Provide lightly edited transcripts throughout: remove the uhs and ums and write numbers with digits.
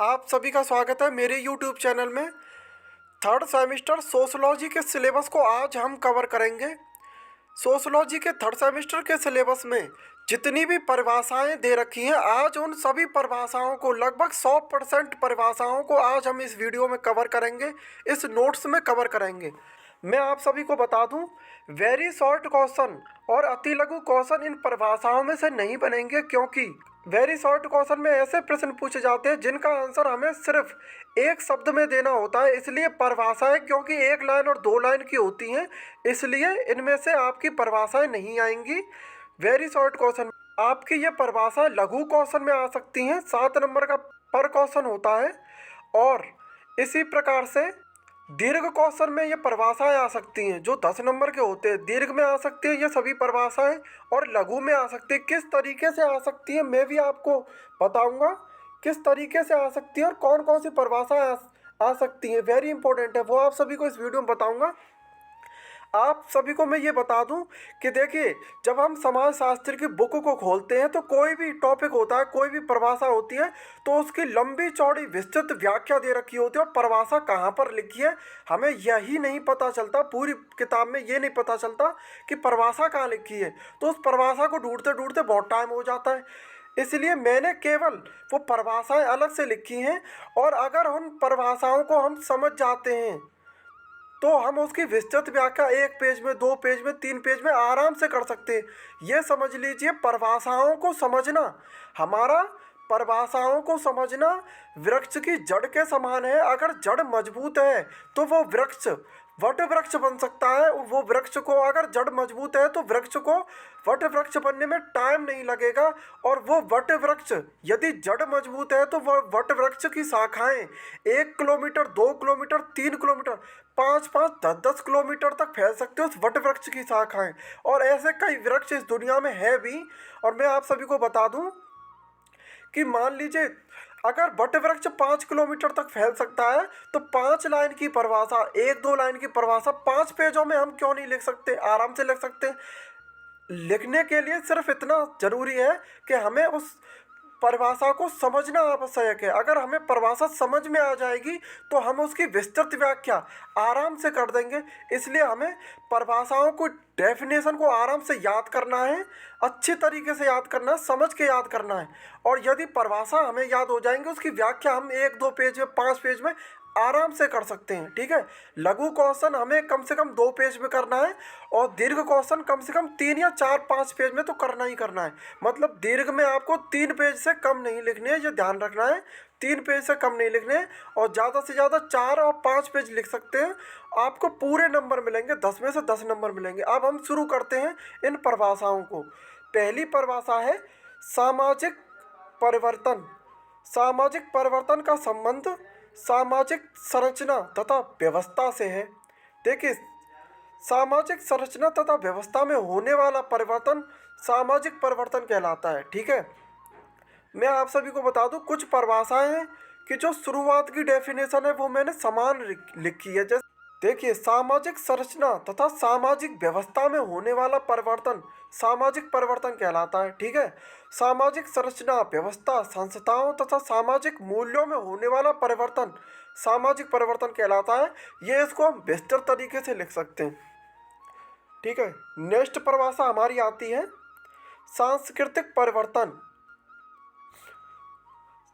आप सभी का स्वागत है मेरे YouTube चैनल में। थर्ड सेमेस्टर सोशलॉजी के सिलेबस को आज हम कवर करेंगे। सोशलॉजी के थर्ड सेमेस्टर के सिलेबस में जितनी भी परिभाषाएं दे रखी हैं, आज उन सभी परिभाषाओं को लगभग 100% परिभाषाओं को आज हम इस वीडियो में कवर करेंगे, इस नोट्स में कवर करेंगे। मैं आप सभी को बता दूं, वेरी शॉर्ट क्वेश्चन और अति लघु क्वेश्चन इन परिभाषाओं में से नहीं बनेंगे, क्योंकि वेरी शॉर्ट क्वेश्चन में ऐसे प्रश्न पूछे जाते हैं जिनका आंसर हमें सिर्फ एक शब्द में देना होता है। इसलिए परिभाषाएं क्योंकि एक लाइन और दो लाइन की होती हैं, इसलिए इनमें से आपकी परिभाषाएं नहीं आएंगी। वेरी शॉर्ट क्वेश्चन आपकी ये परिभाषाएं लघु क्वेश्चन में आ सकती हैं, 7 नंबर का पर क्वेश्चन होता है। और इसी प्रकार से दीर्घ क्वेश्चन में ये परिभाषाएं आ सकती हैं जो 10 नंबर के होते हैं, दीर्घ में आ सकती है ये सभी परिभाषाएं, और लघु में आ सकती है। किस तरीके से आ सकती है मैं भी आपको बताऊंगा, किस तरीके से आ सकती है और कौन कौन सी परिभाषाएं आ सकती हैं। वेरी इंपॉर्टेंट है, वो आप सभी को इस वीडियो में बताऊंगा। आप सभी को मैं ये बता दूं कि देखिए, जब हम समाज शास्त्र की बुक को खोलते हैं तो कोई भी टॉपिक होता है, कोई भी परिभाषा होती है, तो उसकी लंबी चौड़ी विस्तृत व्याख्या दे रखी होती है और परिभाषा कहाँ पर लिखी है हमें यही नहीं पता चलता। पूरी किताब में ये नहीं पता चलता कि परिभाषा कहाँ लिखी है, तो उस परिभाषा को ढूंढते ढूंढते बहुत टाइम हो जाता है। इसलिए मैंने केवल वो परिभाषाएं अलग से लिखी हैं, और अगर उन परिभाषाओं को हम समझ जाते हैं तो हम उसकी विस्तृत व्याख्या 1 पेज में, 2 पेज में, 3 पेज में आराम से कर सकते हैं। ये समझ लीजिए, परिभाषाओं को समझना हमारा परिभाषाओं को समझना वृक्ष की जड़ के समान है। अगर जड़ मजबूत है तो वो वृक्ष वट वृक्ष बन सकता है। वो वृक्ष को, अगर जड़ मजबूत है तो वृक्ष को वट वृक्ष बनने में टाइम नहीं लगेगा। और वो वट वृक्ष, यदि जड़ मजबूत है तो वह वट वृक्ष की शाखाएं 1 किलोमीटर, 2 किलोमीटर, 3 किलोमीटर, 5-5, 10-10 किलोमीटर तक फैल सकते हो उस वट वृक्ष की शाखाएं। और ऐसे कई वृक्ष इस दुनिया में है भी। और मैं आप सभी को बता दूं कि मान लीजिए, अगर वट वृक्ष 5 किलोमीटर तक फैल सकता है तो 5 लाइन की परिभाषा, 1-2 लाइन की परिभाषा 5 पेजों में हम क्यों नहीं लिख सकते? आराम से लिख सकते हैं। लिखने के लिए सिर्फ इतना जरूरी है कि हमें उस परिभाषा को समझना आवश्यक है। अगर हमें परिभाषा समझ में आ जाएगी तो हम उसकी विस्तृत व्याख्या आराम से कर देंगे। इसलिए हमें परिभाषाओं को, डेफिनेशन को आराम से याद करना है, अच्छी तरीके से याद करना है, समझ के याद करना है। और यदि परिभाषा हमें याद हो जाएंगे, उसकी व्याख्या हम 1-2 पेज में, 5 पेज में आराम से कर सकते हैं। ठीक है, लघु क्वेश्चन हमें कम से कम 2 पेज में करना है, और दीर्घ क्वेश्चन कम से कम 3 या 4-5 पेज में तो करना ही करना है। मतलब दीर्घ में आपको 3 पेज से कम नहीं लिखने हैं, ये ध्यान रखना है। 3 पेज से कम नहीं लिखने हैं, और ज़्यादा से ज़्यादा 4 और 5 पेज लिख सकते हैं। आपको पूरे नंबर मिलेंगे, 10 में से 10 नंबर मिलेंगे। अब हम शुरू करते हैं इन परिभाषाओं को। पहली परिभाषा है सामाजिक परिवर्तन। सामाजिक परिवर्तन का संबंध सामाजिक संरचना तथा व्यवस्था से है। देखिए, सामाजिक संरचना तथा व्यवस्था में होने वाला परिवर्तन सामाजिक परिवर्तन कहलाता है। ठीक है, मैं आप सभी को बता दूं, कुछ परिभाषाएं हैं कि जो शुरुआत की डेफिनेशन है वो मैंने समान लिखी है। जैसे देखिए, सामाजिक संरचना तथा सामाजिक व्यवस्था में होने वाला परिवर्तन सामाजिक परिवर्तन कहलाता है। ठीक है, सामाजिक संरचना, व्यवस्था, संस्थाओं तथा सामाजिक मूल्यों में होने वाला परिवर्तन सामाजिक परिवर्तन कहलाता है। ये इसको हम बेहतर तरीके से लिख सकते हैं। ठीक है, नेक्स्ट परिभाषा हमारी आती है सांस्कृतिक परिवर्तन।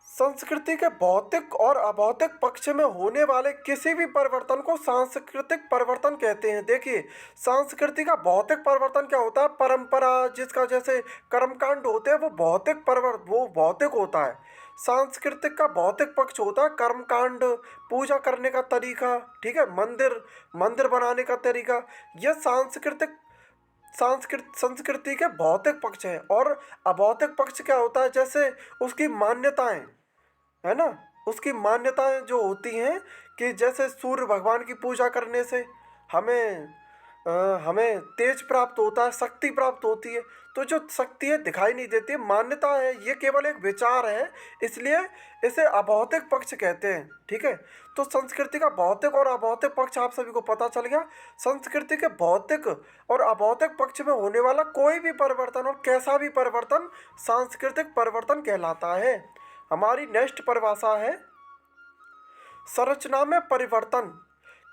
संस्कृति के भौतिक और अभौतिक पक्ष में होने वाले किसी भी परिवर्तन को सांस्कृतिक परिवर्तन कहते हैं। देखिए, संस्कृति का भौतिक परिवर्तन क्या होता है? परंपरा, जिसका जैसे कर्मकांड होते हैं, वो भौतिक होता है। सांस्कृतिक का भौतिक पक्ष होता है कर्मकांड, पूजा करने का तरीका, ठीक है, मंदिर बनाने का तरीका। यह संस्कृति के भौतिक पक्ष है। और अभौतिक पक्ष क्या होता है? जैसे उसकी मान्यताएं, है ना, उसकी मान्यताएं जो होती हैं कि जैसे सूर्य भगवान की पूजा करने से हमें तेज प्राप्त होता है, शक्ति प्राप्त होती है। तो जो शक्ति है दिखाई नहीं देती, मान्यता है, ये केवल एक विचार है, इसलिए इसे अभौतिक पक्ष कहते हैं। ठीक है, तो संस्कृति का भौतिक और अभौतिक पक्ष आप सभी को पता चल गया। संस्कृति के भौतिक और अभौतिक पक्ष में होने वाला कोई भी परिवर्तन और कैसा भी परिवर्तन सांस्कृतिक परिवर्तन कहलाता है। हमारी नेक्स्ट परिभाषा है संरचना में परिवर्तन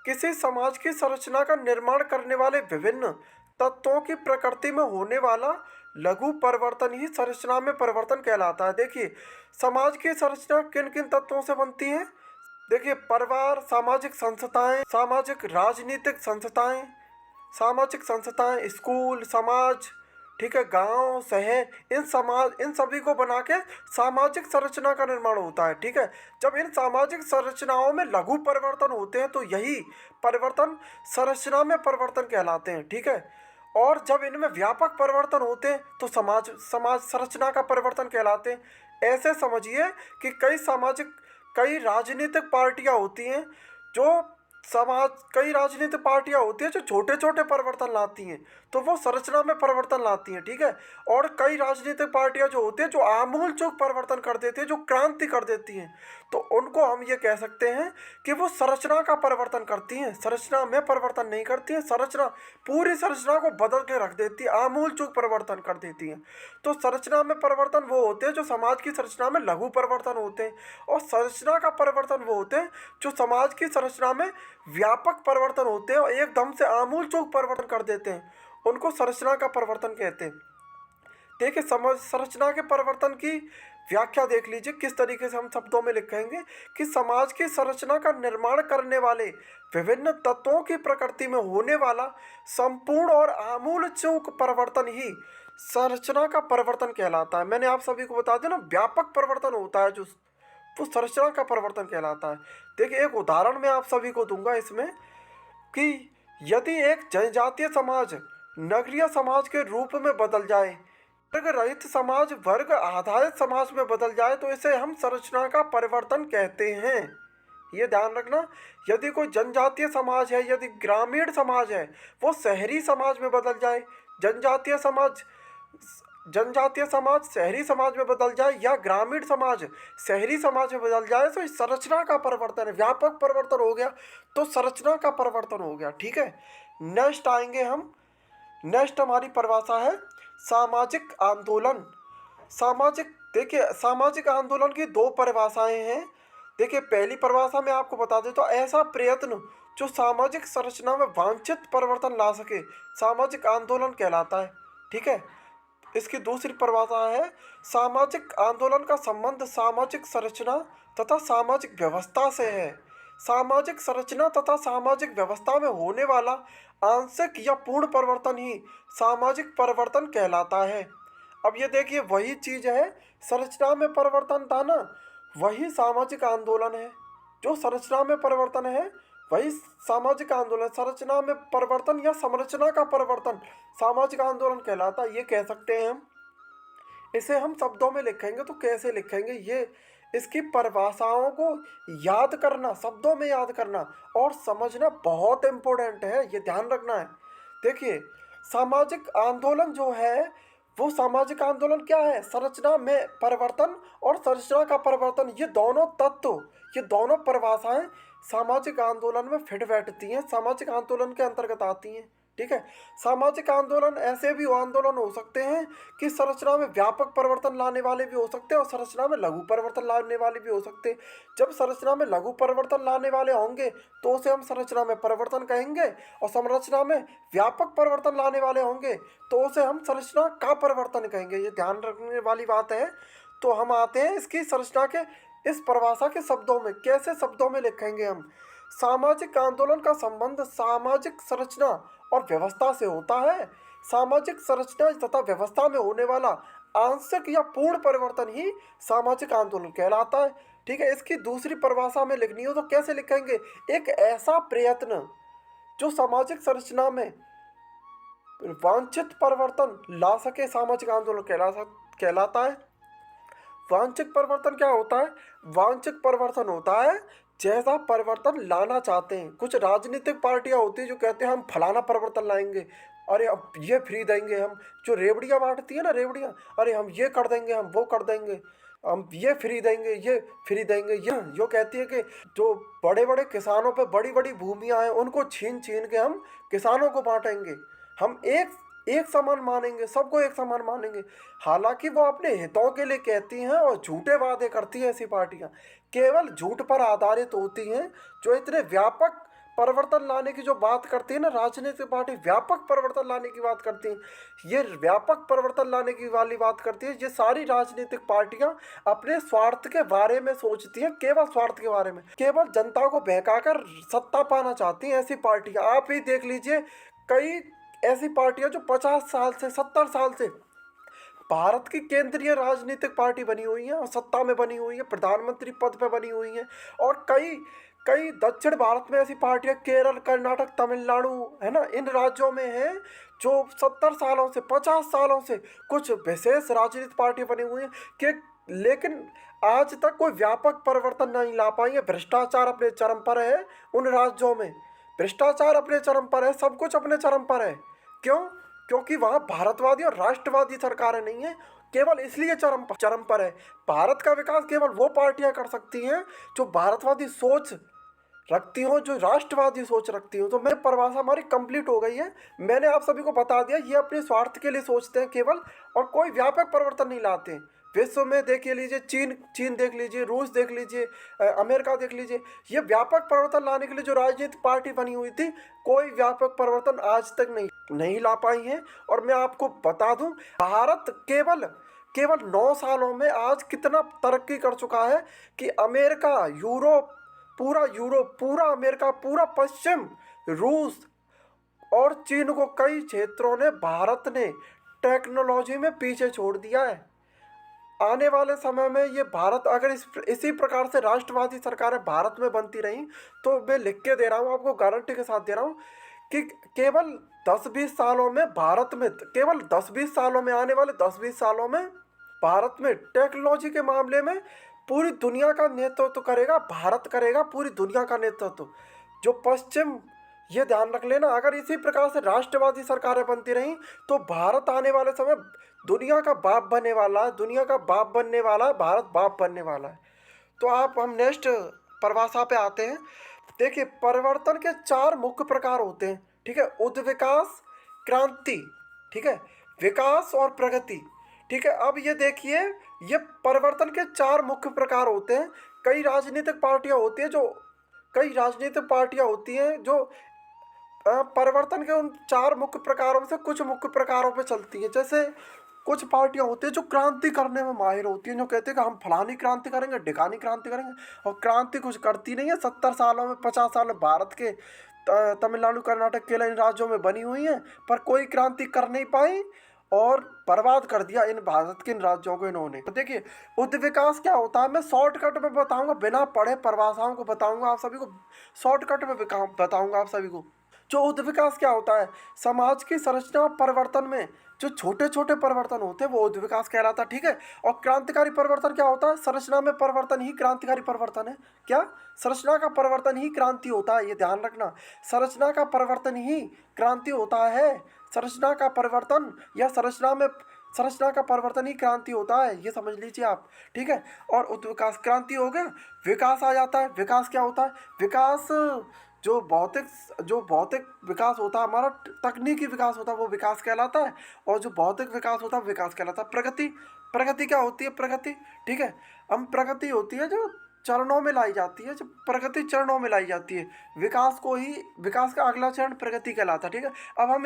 किसी समाज की संरचना का निर्माण करने वाले विभिन्न तत्वों की प्रकृति में होने वाला लघु परिवर्तन ही संरचना में परिवर्तन कहलाता है। देखिए, समाज की संरचना किन किन तत्वों से बनती है। देखिए, परिवार, सामाजिक संस्थाएं, स्कूल, समाज, ठीक है, गांव, शहर, इन सभी को बना के सामाजिक संरचना का निर्माण होता है। ठीक है, जब इन सामाजिक संरचनाओं में लघु परिवर्तन होते हैं तो यही परिवर्तन संरचना में परिवर्तन कहलाते हैं। ठीक है, और जब इनमें व्यापक परिवर्तन होते हैं तो समाज समाज संरचना का परिवर्तन कहलाते हैं। ऐसे समझिए कि कई राजनीतिक पार्टियां होती हैं जो जो छोटे छोटे परिवर्तन लाती हैं, तो वो संरचना में परिवर्तन लाती हैं। ठीक है, और कई राजनीतिक पार्टियां जो होती हैं जो आमूल चूल परिवर्तन कर देती हैं, जो क्रांति कर देती हैं, तो उनको हम ये कह सकते हैं कि वो संरचना का परिवर्तन करती हैं, संरचना में परिवर्तन नहीं करती हैं। पूरी संरचना को बदल के रख देती है, आमूल चूल परिवर्तन कर देती हैं। तो संरचना में परिवर्तन वो होते हैं जो समाज की संरचना में लघु परिवर्तन होते हैं, और संरचना का परिवर्तन वो होते हैं जो समाज की संरचना में व्यापक परिवर्तन होते हैं और एकदम से आमूल चूल परिवर्तन कर देते हैं। उनको संरचना का परिवर्तन कहते हैं। देखिए, संरचना के परिवर्तन की व्याख्या देख लीजिए किस तरीके से हम शब्दों में लिखेंगे कि समाज की संरचना का निर्माण करने वाले विभिन्न तत्वों की प्रकृति में होने वाला संपूर्ण और आमूल चूक परिवर्तन ही संरचना का परिवर्तन कहलाता है। मैंने आप सभी को बता दिया ना, व्यापक परिवर्तन होता है जो वो संरचना का परिवर्तन कहलाता है। देखिए, एक उदाहरण मैं आप सभी को दूंगा इसमें कि यदि एक जनजातीय समाज नगरीय समाज के रूप में बदल जाए, वर्ग रहित समाज वर्ग आधारित समाज में बदल जाए, तो इसे हम संरचना का परिवर्तन कहते हैं। ये ध्यान रखना, यदि कोई जनजातीय समाज है, यदि ग्रामीण समाज है, वो शहरी समाज में बदल जाए, जनजातीय समाज शहरी समाज में बदल जाए, या ग्रामीण समाज शहरी समाज में बदल जाए, तो इस संरचना का परिवर्तन है। व्यापक परिवर्तन हो गया तो संरचना का परिवर्तन हो गया। ठीक है, नेक्स्ट हमारी परिभाषा है सामाजिक आंदोलन। देखिए, सामाजिक आंदोलन की दो परिभाषाएं हैं। देखिए, पहली परिभाषा में आपको बता दें तो ऐसा प्रयत्न जो सामाजिक संरचना में वांछित परिवर्तन ला सके सामाजिक आंदोलन कहलाता है। ठीक है, इसकी दूसरी परिभाषा है सामाजिक आंदोलन का संबंध सामाजिक संरचना तथा सामाजिक व्यवस्था से है। सामाजिक संरचना तथा सामाजिक व्यवस्था में होने वाला आंशिक या पूर्ण परिवर्तन ही सामाजिक परिवर्तन कहलाता है। अब ये देखिए, वही चीज़ है, संरचना में परिवर्तन था ना, वही सामाजिक आंदोलन है। जो संरचना में परिवर्तन है वही सामाजिक आंदोलन। संरचना में परिवर्तन या संरचना का परिवर्तन सामाजिक आंदोलन कहलाता है, ये कह सकते हैं हम। इसे हम शब्दों में लिखेंगे तो कैसे लिखेंगे, ये इसकी परिभाषाओं को याद करना, शब्दों में याद करना और समझना बहुत इम्पोर्टेंट है, ये ध्यान रखना है। देखिए, सामाजिक आंदोलन जो है वो सामाजिक आंदोलन क्या है, संरचना में परिवर्तन और संरचना का परिवर्तन, ये दोनों तत्व, ये दोनों परिभाषाएं सामाजिक आंदोलन में फिट बैठती हैं, सामाजिक आंदोलन के अंतर्गत आती हैं। ठीक है, सामाजिक आंदोलन ऐसे भी आंदोलन हो सकते हैं कि संरचना में व्यापक परिवर्तन लाने वाले भी हो सकते हैं और संरचना में लघु परिवर्तन लाने वाले भी हो सकते हैं। जब संरचना में लघु परिवर्तन लाने वाले होंगे तो उसे हम संरचना में परिवर्तन कहेंगे, और संरचना में व्यापक परिवर्तन लाने वाले होंगे तो उसे हम संरचना का परिवर्तन कहेंगे। ये ध्यान रखने वाली बात है। तो हम आते हैं इसकी संरचना के इस परिभाषा के शब्दों में, कैसे शब्दों में लिखेंगे हम। सामाजिक आंदोलन का संबंध सामाजिक संरचना और व्यवस्था से होता है। सामाजिक संरचना तथा व्यवस्था में होने वाला आंशिक या पूर्ण परिवर्तन ही सामाजिक आंदोलन कहलाता है। ठीक है, इसकी दूसरी परिभाषा में लिखनी हो तो कैसे लिखेंगे, एक ऐसा प्रयत्न जो सामाजिक संरचना में वांछित परिवर्तन ला सके सामाजिक आंदोलन कहलाता है। वांछित परिवर्तन क्या होता है, वांछित परिवर्तन होता है जैसा परिवर्तन लाना चाहते हैं। कुछ राजनीतिक पार्टियां होती हैं जो कहते हैं हम फलाना परिवर्तन लाएंगे, अरे अब ये फ्री देंगे, हम जो रेवड़ियाँ बांटती है ना रेवड़ियाँ, अरे हम ये कर देंगे, हम वो कर देंगे, हम ये फ्री देंगे, ये फ्री देंगे। ये जो कहती है कि जो बड़े बड़े किसानों पे बड़ी बड़ी भूमियाँ हैं उनको छीन छीन के हम किसानों को बांटेंगे। हम एक एक समान मानेंगे, सबको एक समान मानेंगे। हालांकि वो अपने हितों के लिए कहती हैं और झूठे वादे करती हैं। ऐसी पार्टियां केवल झूठ पर आधारित होती हैं। जो इतने व्यापक परिवर्तन लाने की जो बात करती है ना, राजनीतिक पार्टी व्यापक परिवर्तन लाने की बात करती है। ये व्यापक परिवर्तन लाने की वाली बात करती है। ये सारी राजनीतिक पार्टियां अपने स्वार्थ के बारे में सोचती हैं, केवल स्वार्थ के बारे में, केवल जनता को बहकाकर सत्ता पाना चाहती हैं। ऐसी पार्टियां आप ही देख लीजिए, कई ऐसी पार्टियां जो 50 साल से 70 साल से भारत की केंद्रीय राजनीतिक पार्टी बनी हुई है और सत्ता में बनी हुई है, प्रधानमंत्री पद पे बनी हुई है। और कई कई दक्षिण भारत में ऐसी पार्टियां केरल, कर्नाटक, तमिलनाडु, है ना, इन राज्यों में हैं जो 70 सालों से 50 सालों से कुछ विशेष राजनीतिक पार्टियां बनी हुई हैं कि लेकिन आज तक कोई व्यापक परिवर्तन नहीं ला पाई है। भ्रष्टाचार अपने चरम पर है उन राज्यों में, भ्रष्टाचार अपने चरम पर है, सब कुछ अपने चरम पर है। क्यों? क्योंकि वहाँ भारतवादी और राष्ट्रवादी सरकारें नहीं है, केवल इसलिए चरम पर है। भारत का विकास केवल वो पार्टियां कर सकती हैं जो भारतवादी सोच रखती हो, जो राष्ट्रवादी सोच रखती हो। तो मेरी परिभाषा हमारी कंप्लीट हो गई है। मैंने आप सभी को बता दिया, ये अपने स्वार्थ के लिए सोचते हैं केवल, और कोई व्यापक परिवर्तन नहीं लाते हैं। विश्व में देख लीजिए, चीन चीन देख लीजिए, रूस देख लीजिए, अमेरिका देख लीजिए, ये व्यापक परिवर्तन लाने के लिए जो राजनीतिक पार्टी बनी हुई थी, कोई व्यापक परिवर्तन आज तक नहीं ला पाई है। और मैं आपको बता दूं, भारत केवल केवल 9 सालों में आज कितना तरक्की कर चुका है कि अमेरिका, यूरोप, पूरा अमेरिका, पूरा पश्चिम, रूस और चीन को कई क्षेत्रों ने भारत ने टेक्नोलॉजी में पीछे छोड़ दिया है। आने वाले समय में ये भारत अगर इसी प्रकार से राष्ट्रवादी सरकारें भारत में बनती रहीं, तो मैं लिख के दे रहा हूँ आपको, गारंटी के साथ दे रहा हूँ कि केवल 10-20 सालों में भारत में, केवल 10-20 सालों में, आने वाले 10-20 सालों में भारत में टेक्नोलॉजी के मामले में पूरी दुनिया का नेतृत्व करेगा। भारत करेगा पूरी दुनिया का नेतृत्व। जो पश्चिम, ये ध्यान रख लेना, अगर इसी प्रकार से राष्ट्रवादी सरकारें बनती रहीं तो भारत आने वाले समय दुनिया का बाप बनने वाला है, दुनिया का बाप बनने वाला है, भारत बाप बनने वाला है। तो हम नेक्स्ट परिभाषा पे आते हैं। देखिए, परिवर्तन के 4 मुख्य प्रकार होते हैं, ठीक है। उद्विकास, क्रांति, ठीक है, विकास और प्रगति, ठीक है। अब ये देखिए, ये परिवर्तन के 4 मुख्य प्रकार होते हैं। कई राजनीतिक पार्टियां होती हैं जो परिवर्तन के उन 4 मुख्य प्रकारों से कुछ मुख्य प्रकारों पे चलती हैं। जैसे कुछ पार्टियां होती हैं जो क्रांति करने में माहिर होती हैं, जो कहते हैं कि हम फलानी क्रांति करेंगे, ढिकानी क्रांति करेंगे, और क्रांति कुछ करती नहीं है। 70 सालों में, 50 साल में भारत के तमिलनाडु, कर्नाटक, केरल, इन राज्यों में बनी हुई हैं, पर कोई क्रांति कर नहीं पाई और बर्बाद कर दिया इन भारत के इन राज्यों को इन्होंने। तो देखिए, उद्विकास क्या होता है, मैं शॉर्टकट में बताऊंगा, बिना पढ़े परिभाषाओं को बताऊंगा आप सभी को, शॉर्टकट में बताऊंगा आप सभी को। जो उद्विकास क्या होता है, समाज की संरचना परिवर्तन में जो छोटे छोटे परिवर्तन होते हैं वो उद्विकास कहलाता है, ठीक है। और क्रांतिकारी परिवर्तन क्या होता है, संरचना में परिवर्तन ही क्रांतिकारी परिवर्तन है। क्या? संरचना का परिवर्तन ही क्रांति होता है, ये ध्यान रखना। संरचना का परिवर्तन ही क्रांति होता है। संरचना का परिवर्तन या संरचना का परिवर्तन ही क्रांति होता है, ये समझ लीजिए आप, ठीक है। और उद्विकास, क्रांति हो गया, विकास आ जाता है। विकास क्या होता है? विकास जो भौतिक विकास होता है हमारा, तकनीकी विकास होता है, वो विकास कहलाता है। और जो भौतिक विकास होता है विकास कहलाता है। प्रगति क्या होती है? प्रगति, ठीक है, हम प्रगति होती है जो चरणों में लाई जाती है, जो प्रगति चरणों में लाई जाती है। विकास का अगला चरण प्रगति कहलाता है, ठीक है। अब हम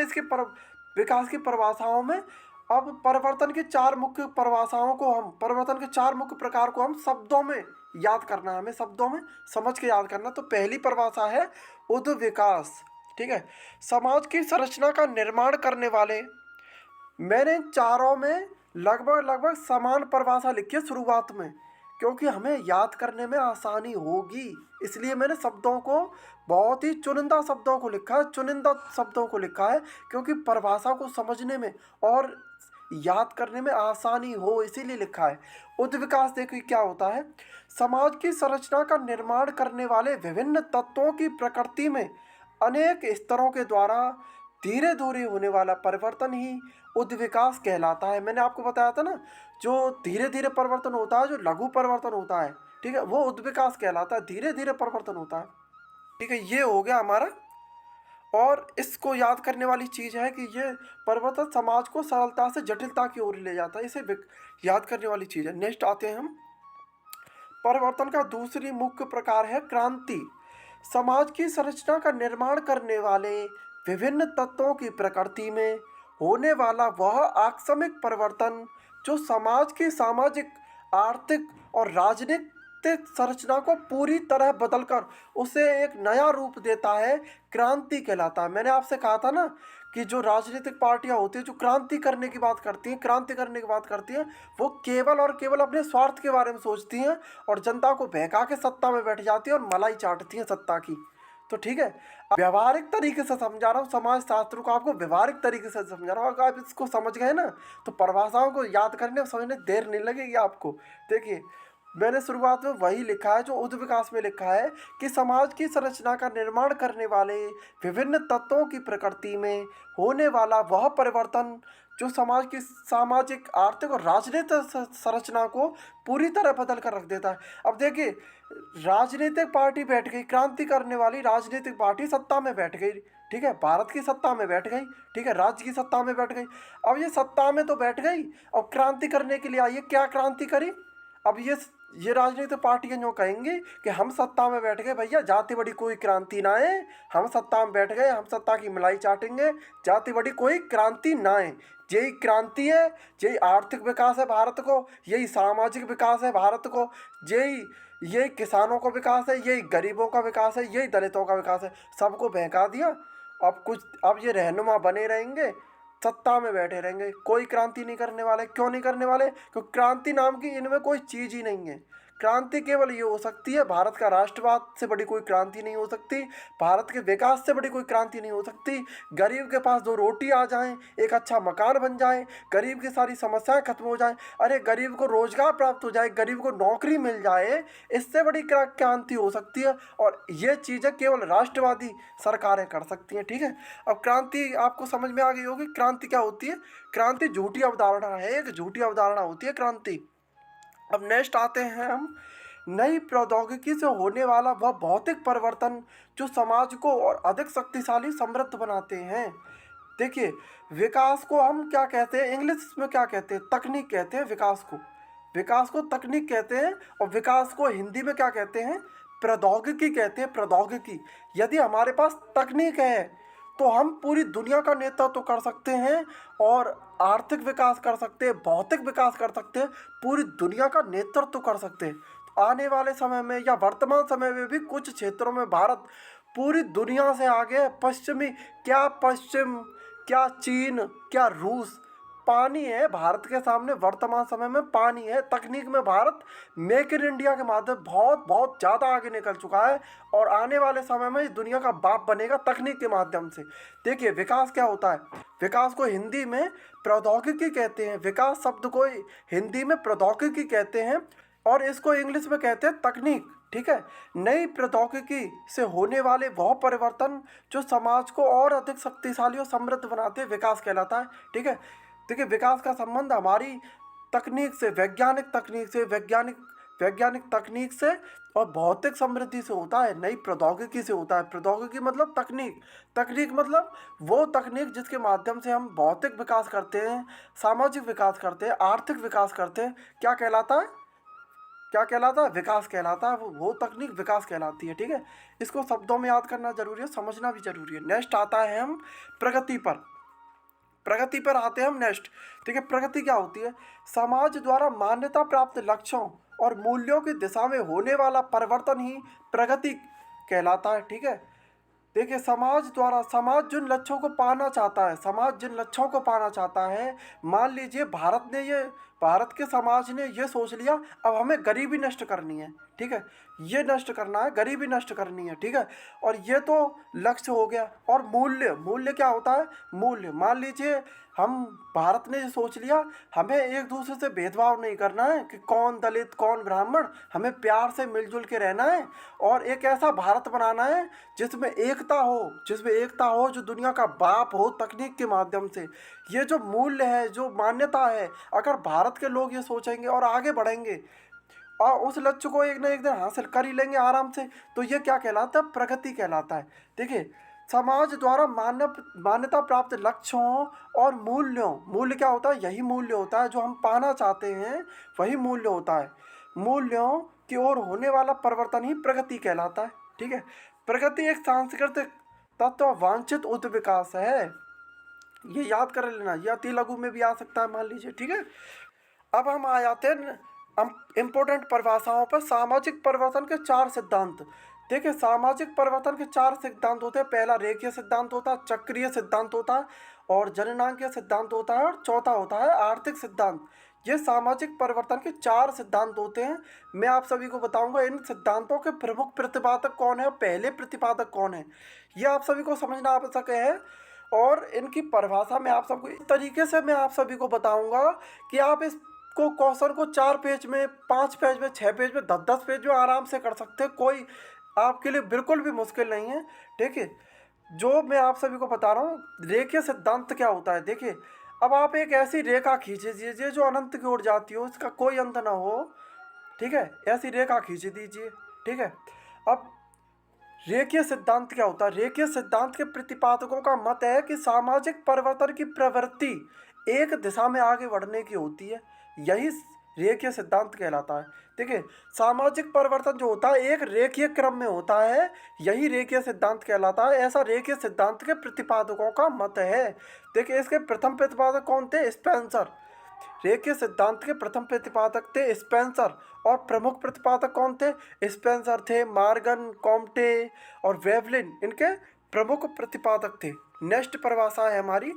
विकास की परिभाषाओं में, अब परिवर्तन के 4 मुख्य प्रकार को हम शब्दों में याद करना है, हमें शब्दों में समझ के याद करना। तो पहली परिभाषा है उद्विकास, ठीक है। समाज की संरचना का निर्माण करने वाले, मैंने इन चारों में लगभग समान परिभाषा लिखी है शुरुआत में, क्योंकि हमें याद करने में आसानी होगी, इसलिए मैंने शब्दों को बहुत ही चुनिंदा शब्दों को लिखा है, क्योंकि परिभाषा को समझने में और याद करने में आसानी हो, इसीलिए लिखा है। उद्विकास देखिए क्या होता है, समाज की संरचना का निर्माण करने वाले विभिन्न तत्वों की प्रकृति में अनेक स्तरों के द्वारा धीरे धीरे होने वाला परिवर्तन ही उद्विकास कहलाता है। मैंने आपको बताया था ना, जो धीरे धीरे परिवर्तन होता है, जो लघु परिवर्तन होता है, ठीक है, वो उद्विकास कहलाता है, धीरे धीरे परिवर्तन होता है, ठीक है। ये हो गया हमारा और इसको याद करने वाली चीज़ है कि ये परिवर्तन समाज को सरलता से जटिलता की ओर ले जाता है, इसे याद करने वाली चीज़ है। नेक्स्ट आते हैं हम, परिवर्तन का दूसरी मुख्य प्रकार है क्रांति। समाज की संरचना का निर्माण करने वाले विभिन्न तत्वों की प्रकृति में होने वाला वह आकस्मिक परिवर्तन जो समाज की सामाजिक, आर्थिक और राजनीतिक संरचना को पूरी तरह बदलकर उसे एक नया रूप देता है, क्रांति कहलाता है। मैंने आपसे कहा था ना कि जो राजनीतिक पार्टियां होती हैं जो क्रांति करने की बात करती हैं, क्रांति करने की बात करती हैं, वो केवल और केवल अपने स्वार्थ के बारे में सोचती हैं और जनता को बहका के सत्ता में बैठ जाती हैं और मलाई चाटती हैं सत्ता की। तो ठीक है, व्यवहारिक तरीके से समझा रहा हूँ, समाज शास्त्र को आपको व्यवहारिक तरीके से समझा रहा हूँ। अगर आप इसको समझ गए ना तो परिभाषाओं को याद करने और समझने देर नहीं लगेगी आपको। देखिए, मैंने शुरुआत में वही लिखा है जो उद्योग विकास में लिखा है कि समाज की संरचना का निर्माण करने वाले विभिन्न तत्वों की प्रकृति में होने वाला वह परिवर्तन जो समाज की सामाजिक, आर्थिक और राजनीतिक संरचना को पूरी तरह बदल कर रख देता है। अब देखिए, राजनीतिक पार्टी बैठ गई, क्रांति करने वाली राजनीतिक पार्टी सत्ता में बैठ गई, ठीक है, भारत की सत्ता में बैठ गई, ठीक है, राज्य की सत्ता में बैठ गई। अब ये सत्ता में तो बैठ गई, अब क्रांति करने के लिए आई है, क्या क्रांति करी? अब ये राजनीतिक पार्टियां जो कहेंगी कि हम सत्ता में बैठ गए, भैया जाति बड़ी कोई क्रांति ना आए, हम सत्ता में बैठ गए, हम सत्ता की मलाई चाटेंगे, जाति बड़ी कोई क्रांति ना आए। यही क्रांति है, यही आर्थिक विकास है भारत को, यही सामाजिक विकास है भारत को, यही किसानों का विकास है, यही गरीबों का विकास है, यही दलितों का विकास है। सबको बहका दिया। अब ये रहनुमा बने रहेंगे, सत्ता में बैठे रहेंगे, कोई क्रांति नहीं करने वाले। क्यों नहीं करने वाले? क्योंकि क्रांति नाम की इनमें कोई चीज़ ही नहीं है। क्रांति केवल ये हो सकती है, भारत का राष्ट्रवाद से बड़ी कोई क्रांति नहीं हो सकती, भारत के विकास से बड़ी कोई क्रांति नहीं हो सकती। गरीब के पास दो रोटी आ जाएं, एक अच्छा मकान बन जाए, गरीब की सारी समस्याएं खत्म हो जाएं, अरे गरीब को रोजगार प्राप्त हो जाए, गरीब को नौकरी मिल जाए, इससे बड़ी क्रांति हो सकती है। और ये चीज़ें केवल राष्ट्रवादी सरकारें कर सकती हैं, ठीक है। अब क्रांति आपको समझ में आ गई होगी, क्रांति क्या होती है। क्रांति झूठी अवधारणा है, एक झूठी अवधारणा होती है क्रांति। अब नेक्स्ट आते हैं हम, नई प्रौद्योगिकी से होने वाला वह भौतिक परिवर्तन जो समाज को और अधिक शक्तिशाली, समृद्ध बनाते हैं। देखिए, विकास को हम क्या कहते हैं, इंग्लिश में क्या कहते हैं, तकनीक कहते हैं विकास को। विकास को तकनीक कहते हैं और विकास को हिंदी में क्या कहते हैं, प्रौद्योगिकी कहते हैं, प्रौद्योगिकी। यदि हमारे पास तकनीक है तो हम पूरी दुनिया का नेतृत्व कर सकते हैं और आर्थिक विकास कर सकते हैं, भौतिक विकास कर सकते हैं, पूरी दुनिया का नेतृत्व कर सकते हैं। तो आने वाले समय में या वर्तमान समय में भी कुछ क्षेत्रों में भारत पूरी दुनिया से आगे है। पश्चिम, क्या चीन, क्या रूस, पानी है भारत के सामने, वर्तमान समय में पानी है। तकनीक में भारत मेक इन इंडिया के माध्यम बहुत बहुत ज़्यादा आगे निकल चुका है और आने वाले समय में इस दुनिया का बाप बनेगा तकनीक के माध्यम से। देखिए, विकास क्या होता है, विकास को हिंदी में प्रौद्योगिकी कहते हैं, विकास शब्द को हिंदी में प्रौद्योगिकी कहते हैं और इसको इंग्लिश में कहते हैं तकनीक, ठीक है। नई प्रौद्योगिकी से होने वाले वह परिवर्तन जो समाज को और अधिक शक्तिशाली और समृद्ध बनाते हैं, विकास कहलाता है, ठीक है। देखिए, विकास का संबंध हमारी तकनीक से, वैज्ञानिक तकनीक से और भौतिक समृद्धि से होता है, नई प्रौद्योगिकी से होता है। प्रौद्योगिकी मतलब तकनीक, तकनीक मतलब वो तकनीक जिसके माध्यम से हम भौतिक विकास करते हैं, सामाजिक विकास करते हैं, आर्थिक विकास करते हैं। क्या कहलाता है, क्या कहलाता है, विकास कहलाता है। वो तकनीक विकास कहलाती है, ठीक है। इसको शब्दों में याद करना जरूरी है, समझना भी जरूरी है। नेक्स्ट आता है हम प्रगति पर, प्रगति पर आते हैं हम नेक्स्ट, ठीक है। प्रगति क्या होती है, समाज द्वारा मान्यता प्राप्त लक्ष्यों और मूल्यों की दिशा में होने वाला परिवर्तन ही प्रगति कहलाता है, ठीक है। देखिए, समाज जिन लक्ष्यों को पाना चाहता है, समाज जिन लक्ष्यों को पाना चाहता है, मान लीजिए भारत के समाज ने ये सोच लिया अब हमें गरीबी नष्ट करनी है, ठीक है, ये नष्ट करना है, गरीबी नष्ट करनी है, ठीक है। और ये तो लक्ष्य हो गया। और मूल्य क्या होता है, मूल्य, मान लीजिए हम, भारत ने ये सोच लिया हमें एक दूसरे से भेदभाव नहीं करना है कि कौन दलित कौन ब्राह्मण, हमें प्यार से मिलजुल के रहना है और एक ऐसा भारत बनाना है जिसमें एकता हो, जो दुनिया का बाप हो तकनीक के माध्यम से। ये जो मूल्य है, जो मान्यता है, अगर भारत के लोग ये सोचेंगे और आगे बढ़ेंगे और उस लक्ष्य को एक ना एक दिन हासिल कर ही लेंगे आराम से, तो ये क्या कहलाता है, प्रगति कहलाता है। देखिए, समाज द्वारा मान्यता प्राप्त लक्ष्यों और मूल्यों, मूल्य क्या होता है, यही मूल्य होता है जो हम पाना चाहते हैं, वही मूल्य होता है। मूल्यों की ओर होने वाला परिवर्तन ही प्रगति कहलाता है। ठीक है, प्रगति एक सांस्कृतिक तत्व वांछित उच्च विकास है। ये याद कर लेना, यह अति लघु में भी आ सकता है, मान लीजिए। ठीक है, अब हम आ जाते हैं इम्पोर्टेंट परिभाषाओं पर। सामाजिक परिवर्तन के चार सिद्धांत। देखिए, सामाजिक परिवर्तन के चार सिद्धांत होते हैं। पहला रेखीय सिद्धांत होता है, चक्रीय सिद्धांत होता है, और जननांगीय सिद्धांत होता है, और चौथा होता है आर्थिक सिद्धांत। ये सामाजिक परिवर्तन के चार सिद्धांत होते हैं। मैं आप सभी को बताऊंगा इन सिद्धांतों के प्रमुख प्रतिपादक कौन है और पहले प्रतिपादक कौन है। ये आप सभी को समझना आवश्यक है, और इनकी परिभाषा में आप सबको इस तरीके से मैं आप सभी को बताऊंगा कि आप इसको क्वेश्चन को 4 पेज में, 5 पेज में, 6 पेज में, 10-10 पेज में आराम से कर सकते हैं। कोई आपके लिए बिल्कुल भी मुश्किल नहीं है। देखिए, जो मैं आप सभी को बता रहा हूँ, रेखीय सिद्धांत क्या होता है। देखिए, अब आप एक ऐसी रेखा खींच दीजिए जो अनंत की ओर जाती हो, इसका कोई अंत ना हो। ठीक है, ऐसी रेखा खींच दीजिए। ठीक है, अब रेखीय सिद्धांत क्या होता है। रेखीय सिद्धांत के प्रतिपादकों का मत है कि सामाजिक परिवर्तन की प्रवृत्ति एक दिशा में आगे बढ़ने की होती है, यही रेखीय सिद्धांत कहलाता है। देखिए, सामाजिक परिवर्तन जो होता है एक रेखीय क्रम में होता है, यही रेखीय सिद्धांत कहलाता है। ऐसा रेखीय सिद्धांत के प्रतिपादकों का मत है। देखिए, इसके प्रथम प्रतिपादक कौन थे, स्पेंसर। रेखीय सिद्धांत के प्रथम प्रतिपादक थे स्पेंसर, और प्रमुख प्रतिपादक कौन थे, स्पेंसर थे, मार्गन, कॉम्टे और वेवलिन इनके प्रमुख प्रतिपादक थे। नेक्स्ट परिभाषा है हमारी,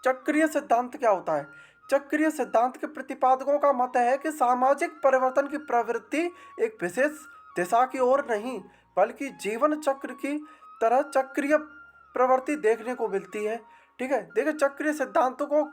चक्रीय सिद्धांत क्या होता है। चक्रीय सिद्धांत के प्रतिपादकों का मत है कि सामाजिक परिवर्तन की प्रवृत्ति एक विशेष दिशा की ओर नहीं, बल्कि जीवन चक्र की तरह चक्रीय प्रवृत्ति देखने को मिलती है। ठीक है, देखिए, चक्रीय सिद्धांतों को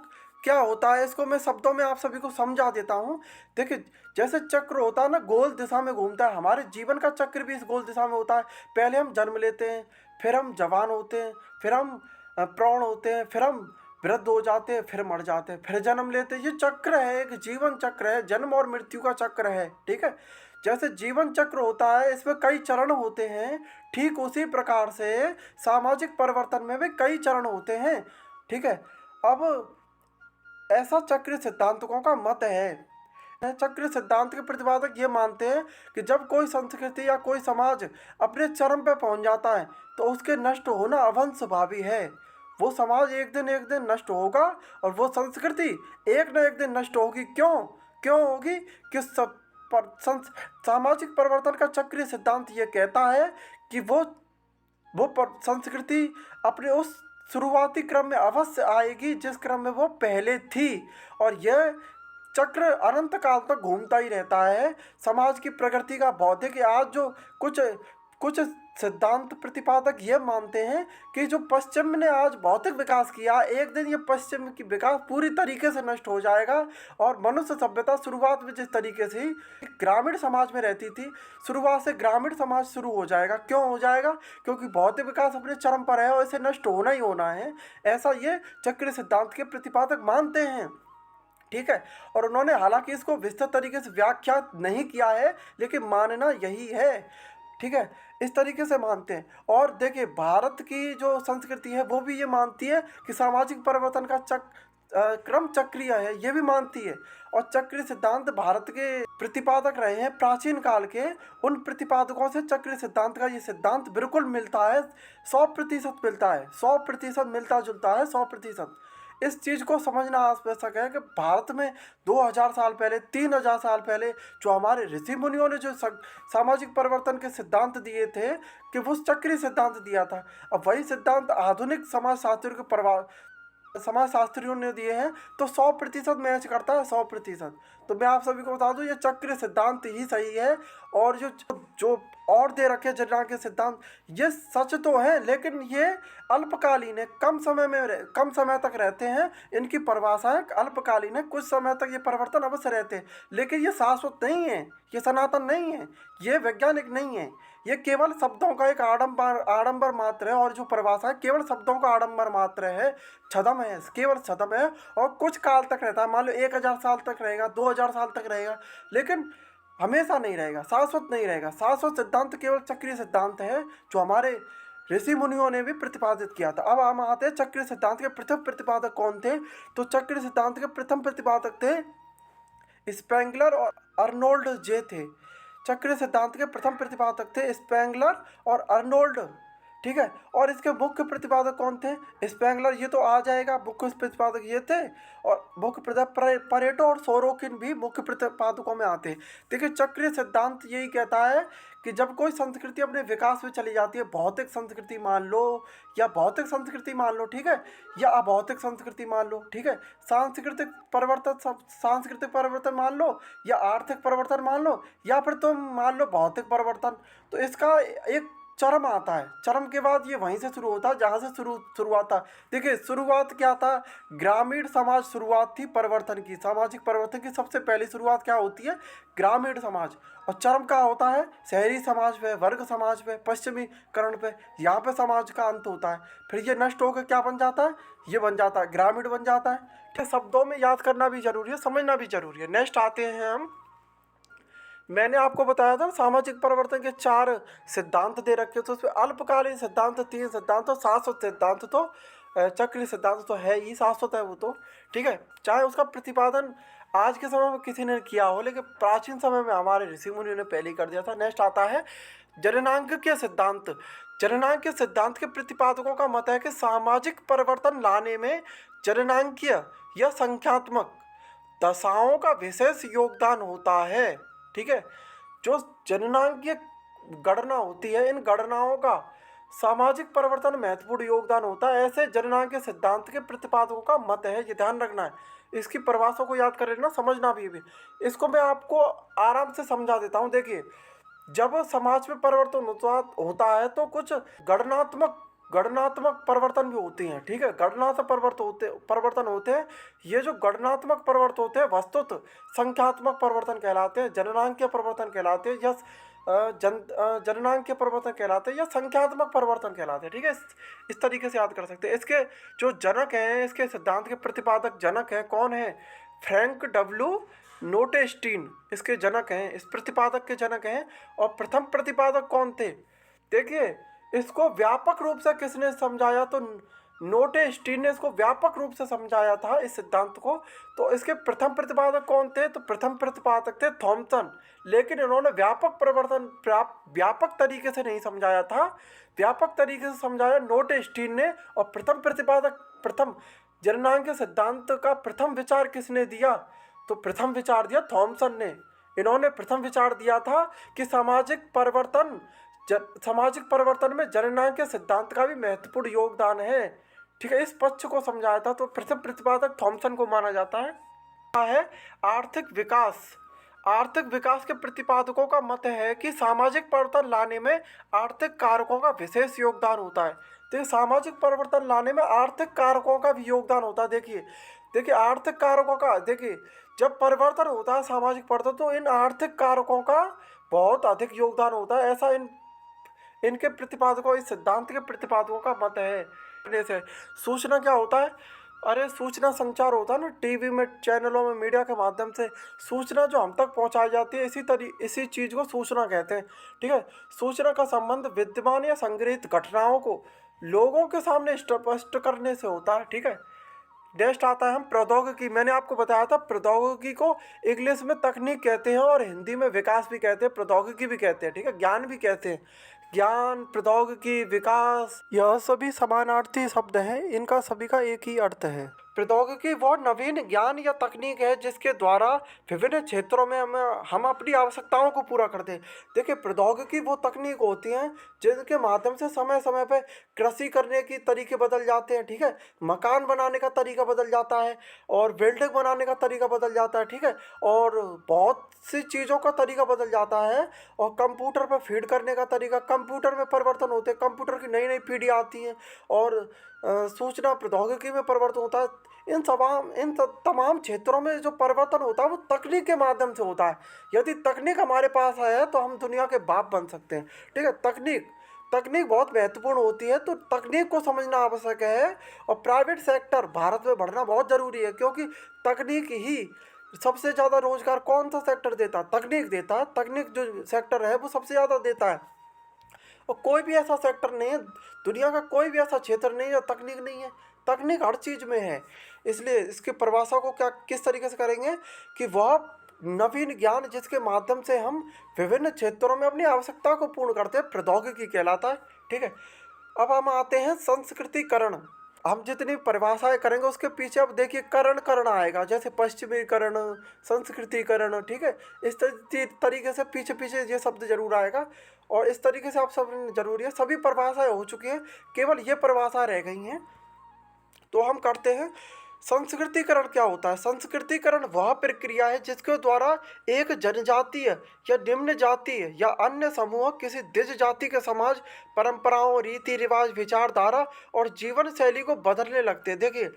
क्या होता है, इसको मैं शब्दों में आप सभी को समझा देता हूँ। देखिए, जैसे चक्र होता है ना, गोल दिशा में घूमता है, हमारे जीवन का चक्र भी इस गोल दिशा में होता है। पहले हम जन्म लेते हैं, फिर हम जवान होते हैं, फिर हम प्रौढ़ होते हैं, फिर हम वृद्ध हो जाते हैं, फिर मर जाते हैं, फिर जन्म लेते हैं। ये चक्र है, एक जीवन चक्र है, जन्म और मृत्यु का चक्र है। ठीक है, जैसे जीवन चक्र होता है, इसमें कई चरण होते हैं, ठीक उसी प्रकार से सामाजिक परिवर्तन में भी कई चरण होते हैं। ठीक है, अब ऐसा चक्र सिद्धांतकों का मत है। चक्र सिद्धांत के प्रतिपादक ये मानते हैं कि जब कोई संस्कृति या कोई समाज अपने चरम पर पहुंच जाता है तो उसके नष्ट होना अवंशभावी है। वो समाज एक दिन नष्ट होगा, और वो संस्कृति एक न एक दिन नष्ट होगी। क्यों होगी कि सामाजिक परिवर्तन का चक्रीय सिद्धांत ये कहता है कि वो संस्कृति अपने उस शुरुआती क्रम में अवश्य आएगी जिस क्रम में वो पहले थी, और यह चक्र अनंत काल तक घूमता ही रहता है। समाज की प्रगति का बौद्धिक, आज जो कुछ कुछ सिद्धांत प्रतिपादक ये मानते हैं कि जो पश्चिम ने आज भौतिक विकास किया, एक दिन ये पश्चिम की विकास पूरी तरीके से नष्ट हो जाएगा, और मनुष्य सभ्यता शुरुआत में जिस तरीके से ग्रामीण समाज में रहती थी, शुरुआत से ग्रामीण समाज शुरू हो जाएगा। क्यों हो जाएगा, क्योंकि भौतिक विकास अपने चरम पर है और इसे नष्ट होना ही होना है। ऐसा ये चक्र सिद्धांत के प्रतिपादक मानते हैं। ठीक है, और उन्होंने हालांकि इसको विस्तृत तरीके से व्याख्या नहीं किया है, लेकिन मानना यही है। ठीक है, इस तरीके से मानते हैं। और देखिए, भारत की जो संस्कृति है वो भी ये मानती है कि सामाजिक परिवर्तन का क्रम चक्रीय है, ये भी मानती है। और चक्रीय सिद्धांत भारत के प्रतिपादक रहे हैं प्राचीन काल के। उन प्रतिपादकों से चक्रीय सिद्धांत का ये सिद्धांत बिल्कुल मिलता है, 100% मिलता है, 100% मिलता जुलता है, 100%। इस चीज़ को समझना आवश्यक है कि भारत में 2000 साल पहले, 3000 साल पहले जो हमारे ऋषि मुनियों ने जो सामाजिक परिवर्तन के सिद्धांत दिए थे, कि वो चक्रीय सिद्धांत दिया था। अब वही सिद्धांत आधुनिक समाजशास्त्रियों ने दिए हैं, तो 100% मैच करता है, 100%। तो मैं आप सभी को बता दूं, ये चक्रीय सिद्धांत ही सही है। और जो और दे रखे जननांग के सिद्धांत, ये सच तो है, लेकिन ये अल्पकालीन है, कम समय तक रहते हैं। इनकी परिभाषाएं अल्पकालीन है, कुछ समय तक ये परिवर्तन अवश्य रहते हैं, लेकिन ये शाश्वत नहीं है, ये सनातन नहीं है, ये वैज्ञानिक नहीं है। ये केवल शब्दों का एक आडंबर मात्र है, और जो परिभाषा है केवल शब्दों का आडंबर मात्र है, छदम है, केवल छदम है। और कुछ काल तक रहता है, मान लो 1000 साल तक रहेगा, 2000 साल तक रहेगा, लेकिन हमेशा नहीं रहेगा, शाश्वत नहीं रहेगा। शाश्वत सिद्धांत केवल चक्रीय सिद्धांत है, जो हमारे ऋषि मुनियों ने भी प्रतिपादित किया था। अब हम आते हैं चक्रीय सिद्धांत के प्रथम प्रतिपादक कौन थे। तो चक्रीय सिद्धांत के प्रथम प्रतिपादक थे स्पेंगलर और अर्नोल्ड जे थे। चक्रीय सिद्धांत के प्रथम प्रतिपादक थे स्पेंगलर और अर्नोल्ड, ठीक है। और इसके मुख्य प्रतिपादक कौन थे। स्पेंगलर ये तो आ जाएगा, मुख्य प्रतिपादक ये थे। और मुख्य परेटो और सोरोकिन भी मुख्य प्रतिपादकों में आते हैं। देखिए चक्रीय सिद्धांत यही कहता है कि जब कोई संस्कृति अपने विकास में चली जाती है, भौतिक संस्कृति मान लो या भौतिक संस्कृति मान लो, ठीक है, या अभौतिक संस्कृति मान लो, ठीक है, सांस्कृतिक परिवर्तन मान लो या आर्थिक परिवर्तन मान लो या फिर तुम मान लो भौतिक परिवर्तन, तो इसका एक चरम आता है। चरम के बाद ये वहीं से शुरू होता है जहाँ से शुरुआत था। देखिए शुरुआत क्या था, ग्रामीण समाज शुरुआत थी परिवर्तन की, सामाजिक परिवर्तन की सबसे पहली शुरुआत क्या होती है, ग्रामीण समाज। और चरम क्या होता है, शहरी समाज पे, वर्ग समाज पे, पश्चिमीकरण पे, यहाँ पे समाज का अंत होता है। फिर ये नष्ट होकर क्या बन जाता है, ये बन जाता है ग्रामीण बन जाता है। ठीक, शब्दों में याद करना भी जरूरी है, समझना भी जरूरी है। नेक्स्ट आते हैं हम, मैंने आपको बताया था सामाजिक परिवर्तन के 4 सिद्धांत दे रखे, तो उसमें अल्पकालीन सिद्धांत 3 सिद्धांत और शाश्वत सिद्धांत, तो चक्रीय सिद्धांत तो है ही, शाश्वत है वो तो, ठीक है। चाहे उसका प्रतिपादन आज के समय में किसी ने किया हो, लेकिन प्राचीन समय में हमारे ऋषि मुनियों ने पहले ही कर दिया था। नेक्स्ट आता है जननांगीय सिद्धांत। जननांगीय सिद्धांत के प्रतिपादकों का मत है कि सामाजिक परिवर्तन लाने में जननांगीय या संख्यात्मक दशाओं का विशेष योगदान होता है, ठीक है। जो जननांगीय गणना होती है, इन गणनाओं का सामाजिक परिवर्तन महत्वपूर्ण योगदान होता है, ऐसे जननांगीय सिद्धांत के प्रतिपादकों का मत है। ये ध्यान रखना है, इसकी परिभाषा को याद कर लेना, समझना भी। इसको मैं आपको आराम से समझा देता हूँ। देखिए जब समाज में परिवर्तन होता है तो कुछ गणनात्मक परिवर्तन भी होते हैं, ठीक है। गणनात्मक परिवर्तन होते हैं। ये जो गणनात्मक परिवर्तन होते हैं वस्तुतः संख्यात्मक परिवर्तन कहलाते हैं, जननांगीय परिवर्तन कहलाते हैं, या जननांगीय परिवर्तन कहलाते हैं, या संख्यात्मक परिवर्तन कहलाते हैं, ठीक है। इस तरीके से याद कर सकते हैं। इसके जो जनक हैं, इसके सिद्धांत के प्रतिपादक जनक हैं, कौन है, फ्रैंक डब्ल्यू नोटेस्टीन इसके जनक हैं, इस प्रतिपादक के जनक हैं। और प्रथम प्रतिपादक कौन थे, देखिए इसको व्यापक रूप से किसने समझाया, तो नोटेस्टीन ने इसको व्यापक रूप से समझाया था इस सिद्धांत को। तो इसके प्रथम प्रतिपादक कौन थे, तो प्रथम प्रतिपादक थे थॉमसन। लेकिन इन्होंने व्यापक तरीके से नहीं समझाया था, व्यापक तरीके से समझाया नोटेस्टीन ने। और प्रथम जननांगीय सिद्धांत का प्रथम विचार किसने दिया, तो प्रथम विचार दिया थॉमसन ने। इन्होंने प्रथम विचार दिया था कि सामाजिक परिवर्तन में जननांगीय सिद्धांत का भी महत्वपूर्ण योगदान है, ठीक है। इस पक्ष को समझाया था, तो प्रथम प्रतिपादक थॉमसन को माना जाता है। आर्थिक विकास के प्रतिपादकों का मत है कि सामाजिक परिवर्तन लाने में आर्थिक कारकों का विशेष योगदान होता है। तो सामाजिक परिवर्तन लाने में आर्थिक कारकों का भी योगदान होता है। देखिए आर्थिक कारकों का, देखिए जब परिवर्तन होता है सामाजिक परिवर्तन, तो इन आर्थिक कारकों का बहुत अधिक योगदान होता है, ऐसा इनके प्रतिपादकों, इस सिद्धांत के प्रतिपादकों का मत है। से सूचना क्या होता है, अरे सूचना संचार होता है ना, टीवी में, चैनलों में, मीडिया के माध्यम से सूचना जो हम तक पहुंचाई जाती है, इसी चीज़ को सूचना कहते हैं, ठीक है। सूचना का संबंध विद्यमान या संग्रहित घटनाओं को लोगों के सामने स्पष्ट करने से होता है, ठीक है। नेक्स्ट आता है हम प्रौद्योगिकी। मैंने आपको बताया था प्रौद्योगिकी को इंग्लिश में तकनीक कहते हैं और हिंदी में विकास भी कहते हैं, प्रौद्योगिकी भी कहते हैं, ठीक है, ज्ञान भी कहते हैं। ज्ञान, प्रौद्योगिकी, विकास, यह सभी समानार्थी शब्द हैं, इनका सभी का एक ही अर्थ है। प्रौद्योगिकी वो नवीन ज्ञान या तकनीक है जिसके द्वारा विभिन्न क्षेत्रों में हम अपनी आवश्यकताओं को पूरा करते हैं। देखिए प्रौद्योगिकी वो तकनीक होती हैं जिनके माध्यम से समय समय पे कृषि करने के तरीके बदल जाते हैं, ठीक है, मकान बनाने का तरीका बदल जाता है और बिल्डिंग बनाने का तरीका बदल जाता है, ठीक है, और बहुत सी चीज़ों का तरीका बदल जाता है। और कंप्यूटर पर फीड करने का तरीका, कंप्यूटर में परिवर्तन होते हैं, कंप्यूटर की नई नई पीढ़ी आती है और सूचना प्रौद्योगिकी में परिवर्तन होता है। इन तमाम क्षेत्रों में जो परिवर्तन होता है वो तकनीक के माध्यम से होता है। यदि तकनीक हमारे पास है तो हम दुनिया के बाप बन सकते हैं, ठीक है। तकनीक बहुत महत्वपूर्ण होती है, तो तकनीक को समझना आवश्यक है। और प्राइवेट सेक्टर भारत में बढ़ना बहुत ज़रूरी है, क्योंकि तकनीक ही सबसे ज़्यादा रोजगार कौन सा सेक्टर देता है, तकनीक देता है। तकनीक जो सेक्टर है वो सबसे ज़्यादा देता है। और कोई भी ऐसा सेक्टर नहीं है, दुनिया का कोई भी ऐसा क्षेत्र नहीं है जहाँ तकनीक नहीं है। तकनीक हर चीज़ में है। इसलिए इसकी परिभाषा को क्या किस तरीके से करेंगे कि वह नवीन ज्ञान जिसके माध्यम से हम विभिन्न क्षेत्रों में अपनी आवश्यकता को पूर्ण करते हैं, प्रौद्योगिकी कहलाता है। ठीक है, अब हम आते हैं संस्कृतिकरण। हम जितनी परिभाषाएं करेंगे उसके पीछे अब देखिए करण करण आएगा, जैसे पश्चिमीकरण, संस्कृतिकरण। ठीक है, इस तरीके से पीछे पीछे ये शब्द जरूर आएगा और इस तरीके से आप सब जरूरी है। सभी परिभाषाएं हो चुकी हैं, केवल ये परिभाषा रह गई हैं। तो हम करते हैं संस्कृतिकरण। क्या होता है संस्कृतिकरण? वह प्रक्रिया है जिसके द्वारा एक जनजातीय या निम्न जातीय या अन्य समूह किसी द्विज जाति के समाज, परंपराओं, रीति रिवाज, विचारधारा और जीवन शैली को बदलने लगते हैं। देखिए,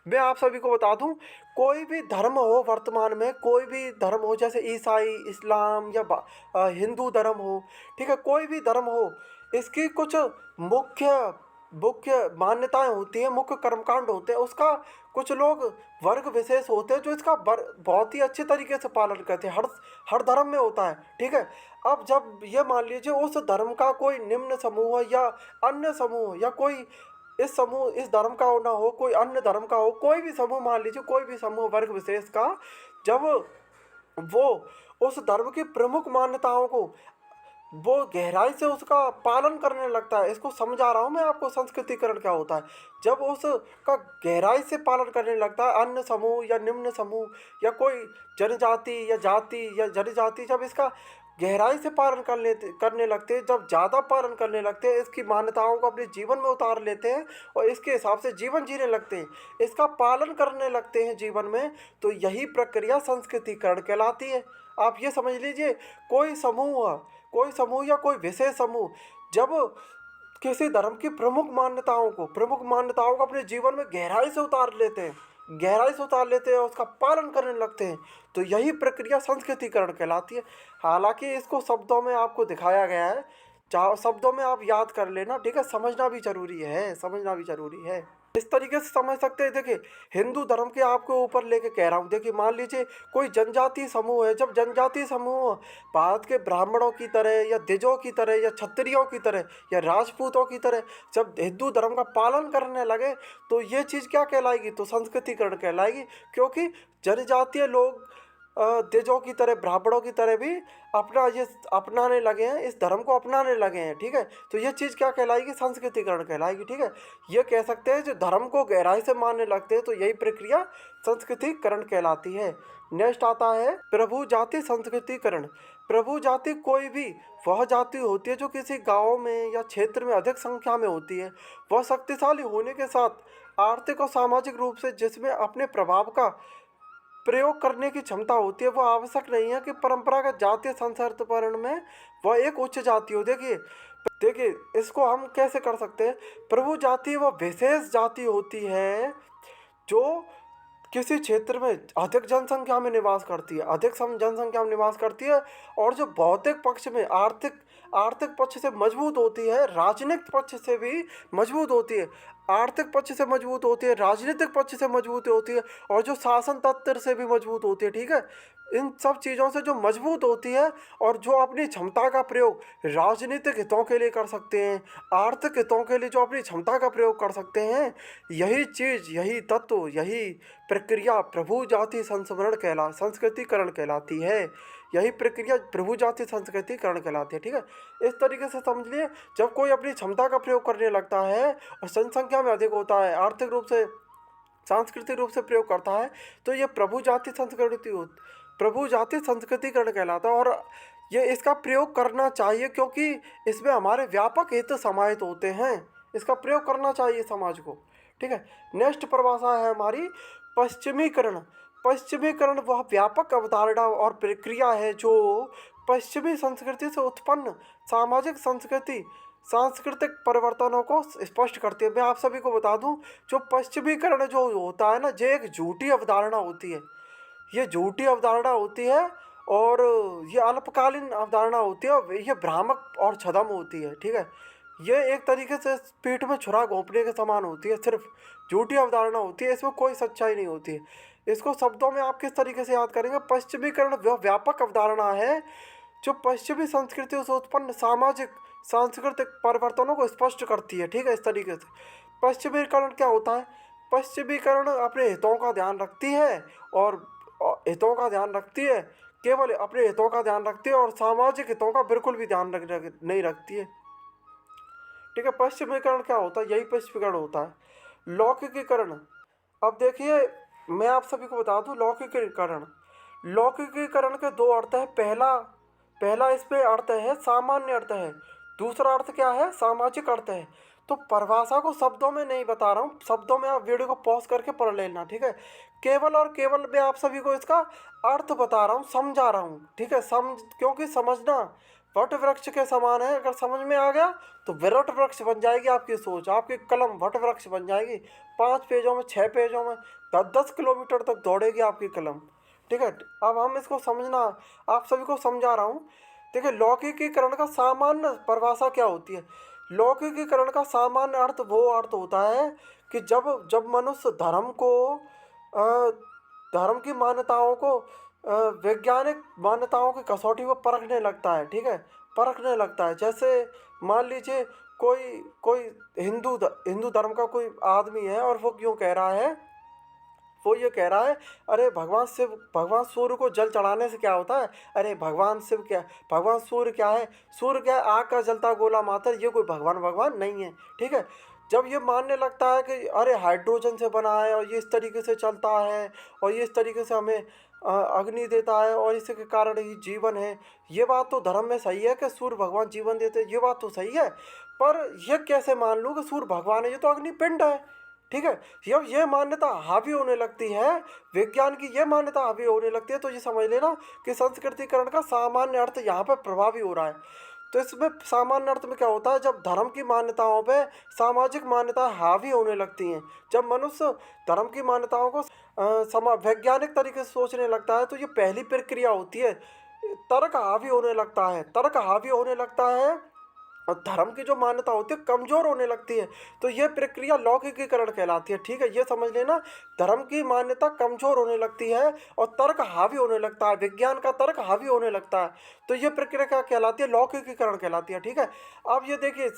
मैं आप सभी को बता दूं, कोई भी धर्म हो, वर्तमान में कोई भी धर्म हो, जैसे ईसाई, इस्लाम या हिंदू धर्म हो, ठीक है, कोई भी धर्म हो, इसकी कुछ मुख्य मुख्य मान्यताएं होती हैं, मुख्य कर्मकांड होते हैं। उसका कुछ लोग वर्ग विशेष होते हैं जो इसका बहुत ही अच्छे तरीके से पालन करते हैं। हर हर धर्म में होता है। ठीक है, अब जब ये मान लीजिए उस धर्म का कोई निम्न समूह या अन्य समूह, या कोई इस समूह इस धर्म का हो ना हो, कोई अन्य धर्म का हो, कोई भी समूह, मान लीजिए कोई भी समूह वर्ग विशेष का, जब वो उस धर्म की प्रमुख मान्यताओं को वो गहराई से उसका पालन करने लगता है, इसको समझा रहा हूँ मैं आपको संस्कृतिकरण क्या होता है। जब उसका गहराई से पालन करने लगता है अन्य समूह या निम्न समूह या कोई जनजाति या जाति या जनजाति, जब इसका गहराई से पालन करने लगते हैं, जब ज़्यादा पालन करने लगते हैं, इसकी मान्यताओं को अपने जीवन में उतार लेते हैं और इसके हिसाब से जीवन जीने लगते हैं, इसका पालन करने लगते हैं जीवन में, तो यही प्रक्रिया संस्कृतिकरण कहलाती है। आप ये समझ लीजिए, कोई समूह या कोई विशेष समूह जब किसी धर्म की प्रमुख मान्यताओं को अपने जीवन में गहराई से उतार लेते हैं और उसका पालन करने लगते हैं, तो यही प्रक्रिया संस्कृतिकरण कहलाती है। हालांकि इसको शब्दों में आपको दिखाया गया है, चाहे शब्दों में आप याद कर लेना। ठीक है, समझना भी जरूरी है। इस तरीके से समझ सकते हैं। देखिए, हिंदू धर्म के आपको ऊपर लेके कह रहा हूँ। देखिए, मान लीजिए कोई जनजातीय समूह है, जब जनजातीय समूह भारत के ब्राह्मणों की तरह या द्विजों की तरह या क्षत्रियों की तरह या राजपूतों की तरह जब हिंदू धर्म का पालन करने लगे, तो ये चीज़ क्या कहलाएगी? तो संस्कृतिकरण कहलाएगी। क्योंकि जनजातीय लोग द्विजों की तरह, ब्राह्मणों की तरह भी अपनाने लगे हैं, इस धर्म को अपनाने लगे हैं। ठीक है, तो ये चीज़ क्या कहलाएगी? संस्कृतिकरण कहलाएगी। ठीक है, ये कह सकते हैं जो धर्म को गहराई से मानने लगते हैं, तो यही प्रक्रिया संस्कृतिकरण कहलाती है। नेक्स्ट आता है प्रभु जाति संस्कृतिकरण। प्रभु जाति कोई भी वह जाति होती है जो किसी गाँव में या क्षेत्र में अधिक संख्या में होती है। वह शक्तिशाली होने के साथ आर्थिक और सामाजिक रूप से जिसमें अपने प्रभाव का प्रयोग करने की क्षमता होती है। वो आवश्यक नहीं है कि परंपरागत जातीय संस्कृतिकरण में वह एक उच्च जाति हो। देखिए, इसको हम कैसे कर सकते हैं? प्रभु जाति वह विशेष जाति होती है जो किसी क्षेत्र में अधिक जनसंख्या में निवास करती है, जनसंख्या में निवास करती है, और जो भौतिक पक्ष में आर्थिक पक्ष से मजबूत होती है, राजनीतिक पक्ष से भी मजबूत होती है, आर्थिक पक्ष से मजबूत होती है, राजनीतिक पक्ष से मजबूत होती है, और जो शासन तंत्र से भी मजबूत होती है। ठीक है, इन सब चीज़ों से जो मजबूत होती है और जो अपनी क्षमता का प्रयोग राजनीतिक हितों के लिए कर सकते हैं, आर्थिक हितों के लिए जो अपनी क्षमता का प्रयोग कर सकते हैं, यही चीज़, यही तत्व, यही प्रक्रिया प्रभु जाति संस्कृतिकरण कहलाती है। यही प्रक्रिया प्रभु जाति संस्कृतिकरण कहलाती है। ठीक है, इस तरीके से समझ लिए, जब कोई अपनी क्षमता का प्रयोग करने लगता है और जनसंख्या में अधिक होता है, आर्थिक रूप से, सांस्कृतिक रूप से प्रयोग करता है, तो ये प्रभु जाति संस्कृतिकरण कहलाता है। और ये इसका प्रयोग करना चाहिए क्योंकि इसमें हमारे व्यापक हित समाहित होते हैं। इसका प्रयोग करना चाहिए समाज को। ठीक है, नेक्स्ट परिभाषा है हमारी पश्चिमीकरण वह व्यापक अवधारणा और प्रक्रिया है जो पश्चिमी संस्कृति से उत्पन्न सामाजिक सांस्कृतिक परिवर्तनों को स्पष्ट करती है। मैं आप सभी को बता दूं, जो पश्चिमीकरण जो होता है ना, ये एक झूठी अवधारणा होती है। ये झूठी अवधारणा होती है और ये अल्पकालीन अवधारणा होती है, ये भ्रामक और छद्म होती है। ठीक है, ये एक तरीके से पीठ में छुरा घोंपने के समान होती है, सिर्फ झूठी अवधारणा होती है, इसमें कोई सच्चाई नहीं होती है। इसको शब्दों में आप किस तरीके से याद करेंगे? पश्चिमीकरण वह व्यापक अवधारणा है जो पश्चिमी संस्कृतियों से उत्पन्न सांस्कृतिक परिवर्तनों को स्पष्ट करती है। ठीक है, इस तरीके से पश्चिमीकरण क्या होता है? पश्चिमीकरण अपने हितों का ध्यान रखती है और हितों का ध्यान रखती है, केवल अपने हितों का ध्यान रखती है और सामाजिक हितों का बिल्कुल भी ध्यान नहीं रखती है। ठीक है, पश्चिमीकरण क्या होता है? यही पश्चिमीकरण होता है। लौकिकीकरण, अब देखिए मैं आप सभी को बता दूं, लौकिकीकरण, लौकिकीकरण के दो अर्थ है। पहला पहला इसमें अर्थ है सामान्य अर्थ है, दूसरा अर्थ क्या है? सामाजिक अर्थ है। तो परिभाषा को शब्दों में नहीं बता रहा हूँ, शब्दों में आप वीडियो को पॉज करके पढ़ लेना। ठीक है, केवल और केवल मैं आप सभी को इसका अर्थ बता रहा हूँ, समझा रहा हूँ। ठीक है, क्योंकि समझना वट वृक्ष के समान है। अगर समझ में आ गया तो विराट वृक्ष बन जाएगी आपकी सोच, आपकी कलम वट वृक्ष बन जाएगी। 5 पेजों में, 6 पेजों में 10-10 किलोमीटर तक दौड़ेगी आपकी कलम। ठीक है, अब हम इसको समझना, आप सभी को समझा रहा हूँ। देखिए, लौकिकीकरण का सामान्य परिभाषा क्या होती है? लौकिकीकरण का सामान्य अर्थ वो अर्थ होता है कि जब जब मनुष्य धर्म की मान्यताओं को वैज्ञानिक मान्यताओं की कसौटी पर परखने लगता है। ठीक है, परखने लगता है। जैसे मान लीजिए कोई कोई हिंदू धर्म का कोई आदमी है और वो क्यों कह रहा है, वो ये कह रहा है, अरे भगवान सूर्य को जल चढ़ाने से क्या होता है? अरे भगवान सूर्य क्या है? सूर्य क्या है? आग का जलता गोला मात्र, ये कोई भगवान नहीं है। ठीक है, जब ये मानने लगता है कि अरे हाइड्रोजन से बना है और ये इस तरीके से चलता है और ये इस तरीके से हमें अग्नि देता है और इसी के कारण ही जीवन है, ये बात तो धर्म में सही है कि सूर्य भगवान जीवन देते हैं, ये बात तो सही है। पर ये कैसे मान लूँ कि सूर्य भगवान है? ये तो अग्निपिंड है। ठीक है, जब ये मान्यता हावी होने लगती है, विज्ञान की ये मान्यता हावी होने लगती है, तो ये समझ लेना कि संस्कृतिकरण का सामान्य अर्थ यहाँ पर प्रभावी हो रहा है। तो इसमें सामान्य अर्थ में क्या होता है? जब धर्म की मान्यताओं पे सामाजिक मान्यता हावी होने लगती हैं, जब मनुष्य धर्म की मान्यताओं को वैज्ञानिक तरीके से सोचने लगता है, तो ये पहली प्रक्रिया होती है। तर्क हावी होने लगता है, तर्क हावी होने लगता है और धर्म की जो मान्यता होती है कमजोर होने लगती है, तो यह प्रक्रिया लौकिकीकरण कहलाती है। ठीक है, ये समझ लेना, धर्म की मान्यता कमजोर होने लगती है और तर्क हावी होने लगता है, विज्ञान का तर्क हावी होने लगता है, तो ये प्रक्रिया क्या कहलाती है? लौकिकीकरण कहलाती है। ठीक है, अब ये देखिए,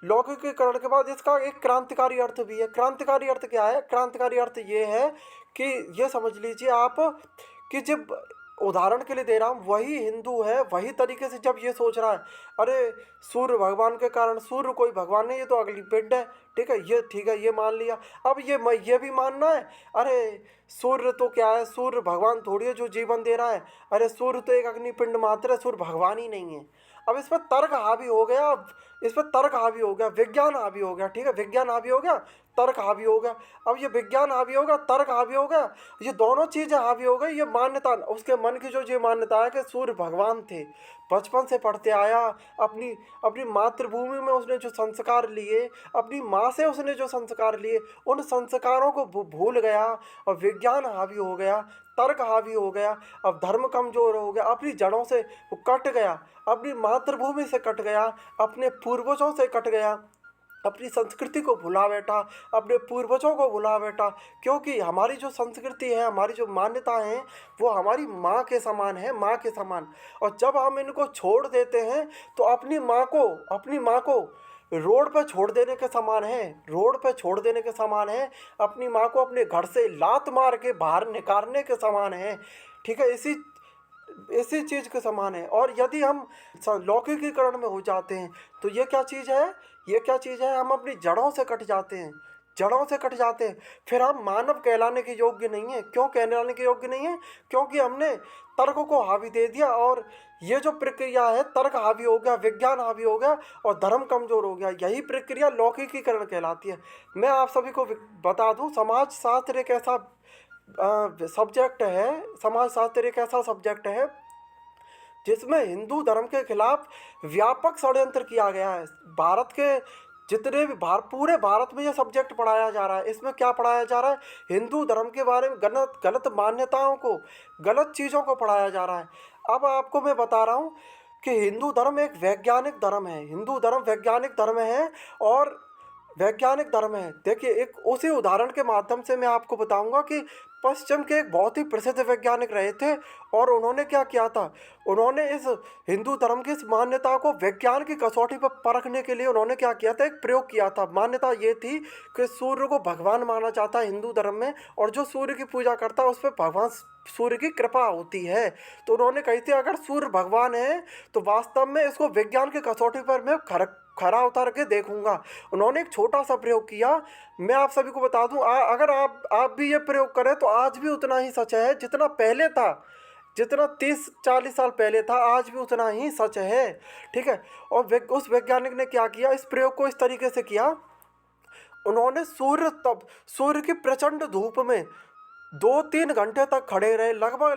लौकिकीकरण के बाद इसका एक क्रांतिकारी अर्थ भी है। क्रांतिकारी अर्थ क्या है? क्रांतिकारी अर्थ ये है कि ये समझ लीजिए आप कि जब, उदाहरण के लिए दे रहा हूँ, वही हिंदू है, वही तरीके से जब ये सोच रहा है, अरे सूर्य भगवान के कारण, सूर्य कोई भगवान नहीं, ये तो अगली पिंड है। ठीक है, ये मान लिया। अब ये भी मानना है, अरे सूर्य तो क्या है? सूर्य भगवान थोड़ी है जो जीवन दे रहा है, अरे सूर्य तो एक अग्निपिंड मात्र है, सूर्य भगवान ही नहीं है। अब इस पर तर्क हावी हो गया, इस पर तर्क हावी हो गया, विज्ञान हावी हो गया। ठीक है, विज्ञान हावी हो गया, तर्क हावी हो गया। अब ये विज्ञान हावी हो गया, तर्क हावी हो गया, ये दोनों चीज़ें हावी हो गई। ये मान्यता, उसके मन की जो ये मान्यता है कि सूर्य भगवान थे, बचपन से पढ़ते आया, अपनी अपनी मातृभूमि में उसने जो संस्कार लिए, अपनी माँ से उसने जो संस्कार लिए, उन संस्कारों को भूल गया और विज्ञान हावी हो गया, तर्क हावी हो गया। अब धर्म कमजोर हो गया, अपनी जड़ों से वो कट गया, अपनी मातृभूमि से कट गया, अपने पूर्वजों से कट गया, अपनी संस्कृति को भुला बैठा, अपने पूर्वजों को भुला बैठा। क्योंकि हमारी जो संस्कृति है, हमारी जो मान्यता है, वो हमारी माँ के समान है, माँ के समान। और जब हम इनको छोड़ देते हैं तो अपनी माँ को रोड पर छोड़ देने के समान है, रोड पर छोड़ देने के समान है। अपनी माँ को अपने घर से लात मार के बाहर निकालने के समान है। ठीक है, इसी चीज़ के समान है। और यदि हम लौकिकीकरण में हो जाते हैं तो ये क्या चीज़ है? ये क्या चीज़ है? हम अपनी जड़ों से कट जाते हैं, जड़ों से कट जाते हैं। फिर हम मानव कहलाने के योग्य नहीं है। क्यों कहलाने के योग्य नहीं है? क्योंकि हमने तर्क को हावी दे दिया और ये जो प्रक्रिया है, तर्क हावी हो गया, विज्ञान हावी हो गया और धर्म कमजोर हो गया। यही प्रक्रिया लौकिकीकरण कहलाती है। मैं आप सभी को बता दूं, समाजशास्त्र एक ऐसा सब्जेक्ट है, समाजशास्त्र एक ऐसा सब्जेक्ट है जिसमें हिंदू धर्म के खिलाफ व्यापक षड्यंत्र किया गया है। भारत के जितने भी पूरे भारत में ये सब्जेक्ट पढ़ाया जा रहा है। इसमें क्या पढ़ाया जा रहा है? हिंदू धर्म के बारे में गलत मान्यताओं को, गलत चीज़ों को पढ़ाया जा रहा है। अब आपको मैं बता रहा हूँ कि हिंदू धर्म एक वैज्ञानिक धर्म है, हिंदू धर्म वैज्ञानिक धर्म है और वैज्ञानिक धर्म है। देखिए, एक उसी उदाहरण के माध्यम से मैं आपको बताऊंगा कि पश्चिम के एक बहुत ही प्रसिद्ध वैज्ञानिक रहे थे, और उन्होंने क्या किया था। उन्होंने इस हिंदू धर्म की इस मान्यता को विज्ञान की कसौटी पर परखने के लिए उन्होंने क्या किया था, एक प्रयोग किया था। मान्यता ये थी कि सूर्य को भगवान माना जाता है हिंदू धर्म में, और जो सूर्य की पूजा करता है उस पर भगवान सूर्य की कृपा होती है। तो उन्होंने कही थी, अगर सूर्य भगवान है तो वास्तव में इसको विज्ञान की कसौटी पर मैं खरा उतार के देखूंगा। उन्होंने एक छोटा सा प्रयोग किया। मैं आप सभी को बता दूं, अगर आप भी ये प्रयोग करें तो आज भी उतना ही सच है जितना पहले था। जितना 30-40 साल पहले था, आज भी उतना ही सच है। ठीक है। और उस वैज्ञानिक ने क्या किया, इस प्रयोग को इस तरीके से किया। उन्होंने सूर्य की प्रचंड धूप में 2-3 घंटे तक खड़े रहे, लगभग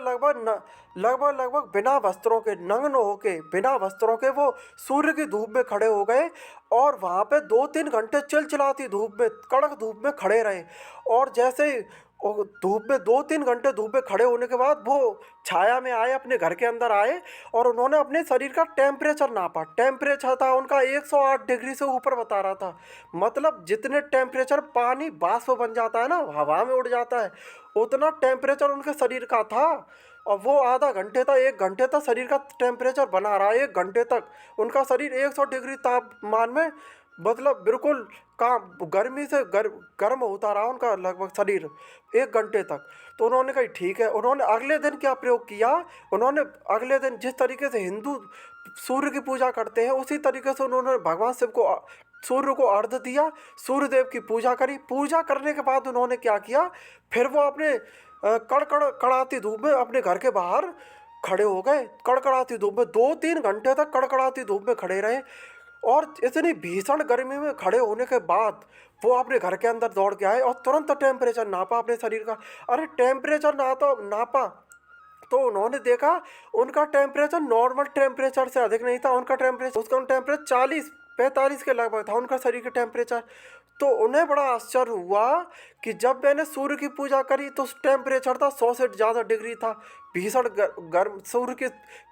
बिना वस्त्रों के, नग्न होके, बिना वस्त्रों के वो सूर्य की धूप में खड़े हो गए, और वहाँ पे 2-3 घंटे चिलचिलाती धूप में, कड़क धूप में खड़े रहे। और जैसे ही वो धूप में 2-3 घंटे धूप में खड़े होने के बाद वो छाया में आए, अपने घर के अंदर आए, और उन्होंने अपने शरीर का टेम्परेचर नापा। टेम्परेचर था उनका 108 डिग्री से ऊपर बता रहा था। मतलब जितने टेम्परेचर पानी बाष्प बन जाता है ना, हवा में उड़ जाता है, उतना टेम्परेचर उनके शरीर का था। और वो आधा घंटे तक, 1 घंटे तक शरीर का टेम्परेचर बना रहा। 1 घंटे तक उनका शरीर 100 डिग्री तापमान में, मतलब बिल्कुल काम गर्मी से गर्म होता रहा उनका लगभग शरीर 1 घंटे तक। तो उन्होंने कहा ठीक है। उन्होंने अगले दिन क्या प्रयोग किया, उन्होंने अगले दिन जिस तरीके से हिंदू सूर्य की पूजा करते हैं उसी तरीके से उन्होंने भगवान शिव को, सूर्य को अर्घ्य दिया, सूर्य देव की पूजा करी। पूजा करने के बाद उन्होंने क्या किया, फिर वो अपने कड़कड़ कड़ाती धूप में अपने घर के बाहर खड़े हो गए। कड़कड़ाती धूप में 2-3 घंटे तक कड़कड़ाती धूप में खड़े रहे, और इतनी भीषण गर्मी में खड़े होने के बाद वो अपने घर के अंदर दौड़ के आए और तुरंत टेम्परेचर नापा अपने शरीर का। अरे टेम्परेचर नापा तो उन्होंने देखा उनका टेम्परेचर नॉर्मल टेम्परेचर से अधिक नहीं था। उनका टेम्परेचर 40-45 के लगभग था उनका शरीर का टेम्परेचर। तो उन्हें बड़ा आश्चर्य हुआ कि जब मैंने सूर्य की पूजा करी तो टेम्परेचर था 100 से ज़्यादा डिग्री था। भीषण गर्म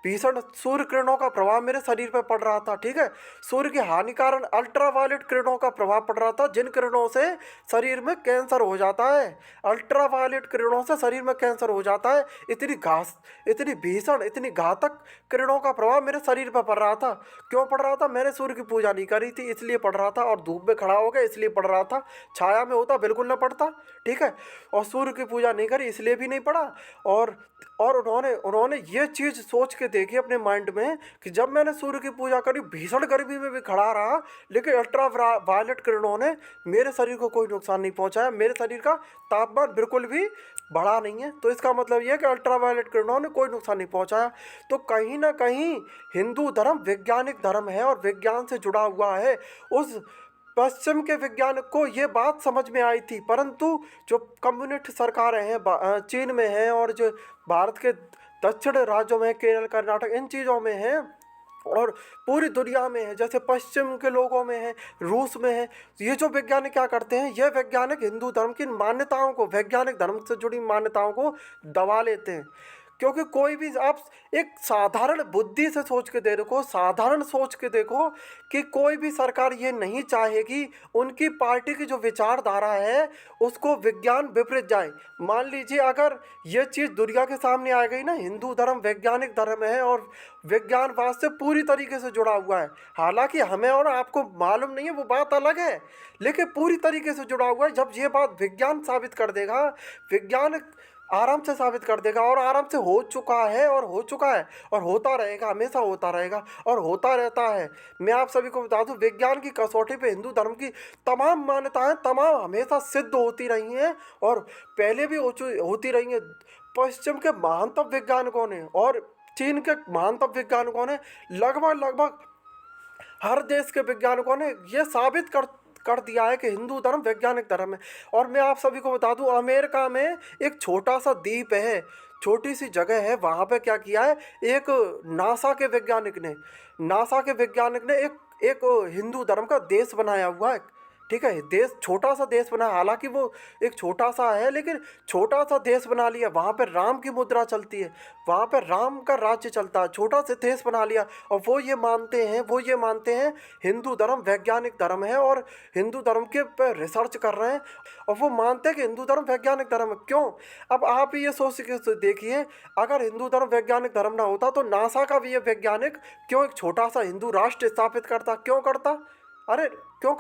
भीषण सूर्य किरणों का प्रभाव मेरे शरीर पर पड़ रहा था। ठीक है। सूर्य की हानिकारक अल्ट्रावायलेट किरणों का प्रभाव पड़ रहा था, जिन किरणों से शरीर में कैंसर हो जाता है। अल्ट्रावायलेट किरणों से शरीर में कैंसर हो जाता है। इतनी भीषण, इतनी घातक किरणों का प्रभाव मेरे शरीर पर पड़ रहा था। क्यों पड़ रहा था, मैंने सूर्य की पूजा नहीं करी थी इसलिए पड़ रहा था, और धूप में खड़ा हो गया इसलिए पड़ रहा था। छाया में होता बिल्कुल ना पड़ता। ठीक है। और सूर्य की पूजा नहीं करी इसलिए भी नहीं पड़ा। और उन्होंने ये चीज़ सोच के देखी अपने माइंड में कि जब मैंने सूर्य की पूजा करी, भीषण गर्मी में भी खड़ा रहा, लेकिन अल्ट्रा वायलेट किरणों ने मेरे शरीर को कोई नुकसान नहीं पहुंचाया, मेरे शरीर का तापमान बिल्कुल भी बढ़ा नहीं है। तो इसका मतलब ये है कि अल्ट्रा वायलेट किरणों ने कोई नुकसान नहीं पहुंचाया। तो कहीं ना कहीं हिंदू धर्म वैज्ञानिक धर्म है और विज्ञान से जुड़ा हुआ है। उस पश्चिम के वैज्ञानिक को ये बात समझ में आई थी, परंतु जो कम्युनिस्ट सरकारें हैं चीन में हैं, और जो भारत के दक्षिण राज्यों में, केरल, कर्नाटक, इन चीज़ों में हैं, और पूरी दुनिया में है, जैसे पश्चिम के लोगों में है, रूस में है। ये जो वैज्ञानिक क्या करते हैं, ये वैज्ञानिक हिंदू धर्म की मान्यताओं को, वैज्ञानिक धर्म से जुड़ी मान्यताओं को दबा लेते हैं। क्योंकि कोई भी आप एक साधारण बुद्धि से सोच के देखो, साधारण सोच के देखो कि कोई भी सरकार ये नहीं चाहेगी उनकी पार्टी की जो विचारधारा है उसको विज्ञान विपरीत जाए। मान लीजिए अगर ये चीज़ दुनिया के सामने आ गई ना, हिंदू धर्म वैज्ञानिक धर्म है और विज्ञानवाद से पूरी तरीके से जुड़ा हुआ है। हालांकि हमें और आपको मालूम नहीं है, वो बात अलग है, लेकिन पूरी तरीके से जुड़ा हुआ है। जब ये बात विज्ञान साबित कर देगा, विज्ञान आराम से साबित कर देगा, और आराम से हो चुका है और हो चुका है और होता रहेगा, हमेशा होता रहेगा और होता रहता है। मैं आप सभी को बता दूं, विज्ञान की कसौटी पे हिंदू धर्म की तमाम मान्यताएं तमाम हमेशा सिद्ध होती रही हैं, और पहले भी होती रही हैं। पश्चिम के महानतम वैज्ञानिकों ने और चीन के महानतम वैज्ञानिकों ने, लगभग हर देश के वैज्ञानिकों ने यह साबित कर दिया है कि हिंदू धर्म वैज्ञानिक धर्म है। और मैं आप सभी को बता दूं, अमेरिका में एक छोटा सा द्वीप है, छोटी सी जगह है, वहाँ पे क्या किया है, एक नासा के वैज्ञानिक ने एक हिंदू धर्म का देश बनाया हुआ है। ठीक है, देश छोटा सा देश बना, हालांकि वो एक छोटा सा है लेकिन छोटा सा देश बना लिया, वहाँ पर राम की मुद्रा चलती है, वहाँ पर राम का राज्य चलता है, छोटा सा देश बना लिया। और वो ये मानते हैं हिंदू धर्म वैज्ञानिक धर्म है और हिंदू धर्म के पर रिसर्च कर रहे हैं, और वो मानते हैं कि हिंदू धर्म वैज्ञानिक धर्म है। क्यों? अब आप ये सोच के देखिए, अगर हिंदू धर्म वैज्ञानिक धर्म ना होता तो नासा का भी ये वैज्ञानिक क्यों एक छोटा सा हिंदू राष्ट्र स्थापित करता? क्यों करता? अरे क्यों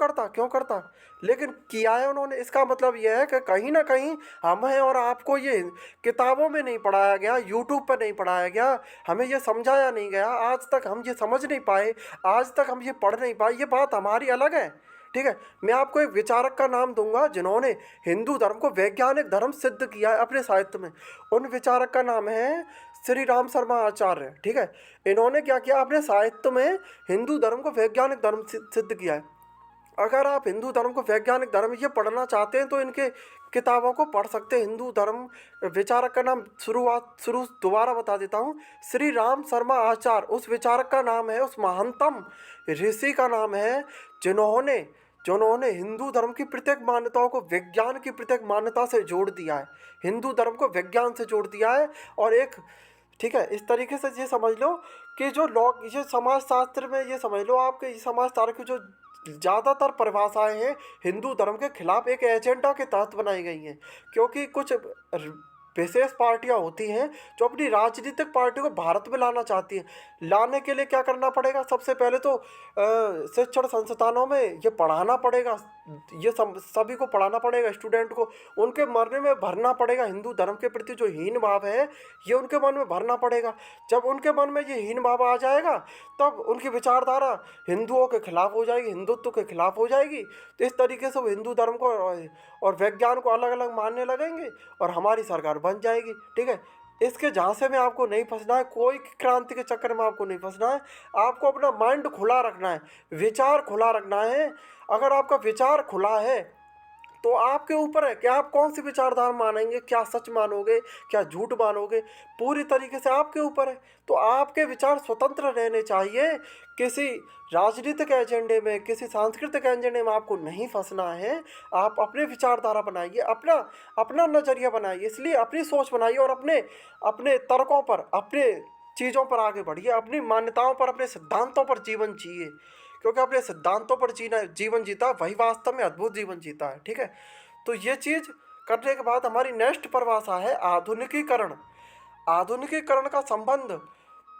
करता? लेकिन किया है उन्होंने। इसका मतलब यह है कि कहीं ना कहीं हमें और आपको ये किताबों में नहीं पढ़ाया गया, यूट्यूब पर नहीं पढ़ाया गया, हमें ये समझाया नहीं गया, आज तक हम ये समझ नहीं पाए, आज तक हम ये पढ़ नहीं पाए, ये बात हमारी अलग है। ठीक है, मैं आपको एक विचारक का नाम दूंगा जिन्होंने हिंदू धर्म को वैज्ञानिक धर्म सिद्ध किया है अपने साहित्य में। उन विचारक का नाम है श्री राम शर्मा आचार्य। ठीक है, इन्होंने क्या किया अपने साहित्य में, हिंदू धर्म को वैज्ञानिक धर्म सिद्ध किया है। अगर आप हिंदू धर्म को वैज्ञानिक धर्म ये पढ़ना चाहते हैं तो इनके किताबों को पढ़ सकते हैं। हिंदू धर्म विचारक का नाम शुरू दोबारा बता देता हूँ, श्री राम शर्मा आचार्य उस विचारक का नाम है, उस महानतम ऋषि का नाम है जिन्होंने जिन्होंने हिंदू धर्म की प्रत्येक मान्यताओं को विज्ञान की प्रत्येक मान्यता से जोड़ दिया है, हिंदू धर्म को विज्ञान से जोड़ दिया है। और एक, ठीक है, इस तरीके से ये समझ लो कि जो लोग ये समाज शास्त्र में ये समझ लो आपके समाज शास्त्र की जो ज़्यादातर परिभाषाएं हैं हिंदू धर्म के खिलाफ एक एजेंडा के तहत बनाई गई हैं, क्योंकि कुछ विशेष पार्टियां होती हैं जो अपनी राजनीतिक पार्टी को भारत में लाना चाहती हैं। लाने के लिए क्या करना पड़ेगा? सबसे पहले तो शिक्षण संस्थानों में ये पढ़ाना पड़ेगा, ये सभी को पढ़ाना पड़ेगा, स्टूडेंट को उनके मन में भरना पड़ेगा, हिंदू धर्म के प्रति जो हीन भाव है ये उनके मन में भरना पड़ेगा। जब उनके मन में ये हीन भाव आ जाएगा तब उनकी विचारधारा हिंदुओं के खिलाफ हो जाएगी, हिंदुत्व के खिलाफ हो जाएगी। तो इस तरीके से वो हिंदू धर्म को और विज्ञान को अलग अलग मानने लगेंगे और हमारी सरकार बन जाएगी। ठीक है, इसके झांसे में आपको नहीं फंसना है, कोई क्रांति के चक्कर में आपको नहीं फंसना है। आपको अपना माइंड खुला रखना है, विचार खुला रखना है। अगर आपका विचार खुला है तो आपके ऊपर है कि आप कौन सी विचारधारा मानेंगे, क्या सच मानोगे, क्या झूठ मानोगे, पूरी तरीके से आपके ऊपर है। तो आपके विचार स्वतंत्र रहने चाहिए, किसी राजनीतिक एजेंडे में, किसी सांस्कृतिक एजेंडे में आपको नहीं फंसना है। आप अपने विचारधारा बनाइए, अपना अपना नज़रिया बनाइए, इसलिए अपनी सोच बनाइए और अपने अपने तर्कों पर, अपने चीज़ों पर आगे बढ़िए, अपनी मान्यताओं पर, अपने सिद्धांतों पर जीवन जिए, क्योंकि अपने सिद्धांतों पर जीवन जीता वही वास्तव में अद्भुत जीवन जीता है। ठीक है, तो ये चीज़ करने के बाद हमारी नेक्स्ट परिभाषा है आधुनिकीकरण। आधुनिकीकरण का संबंध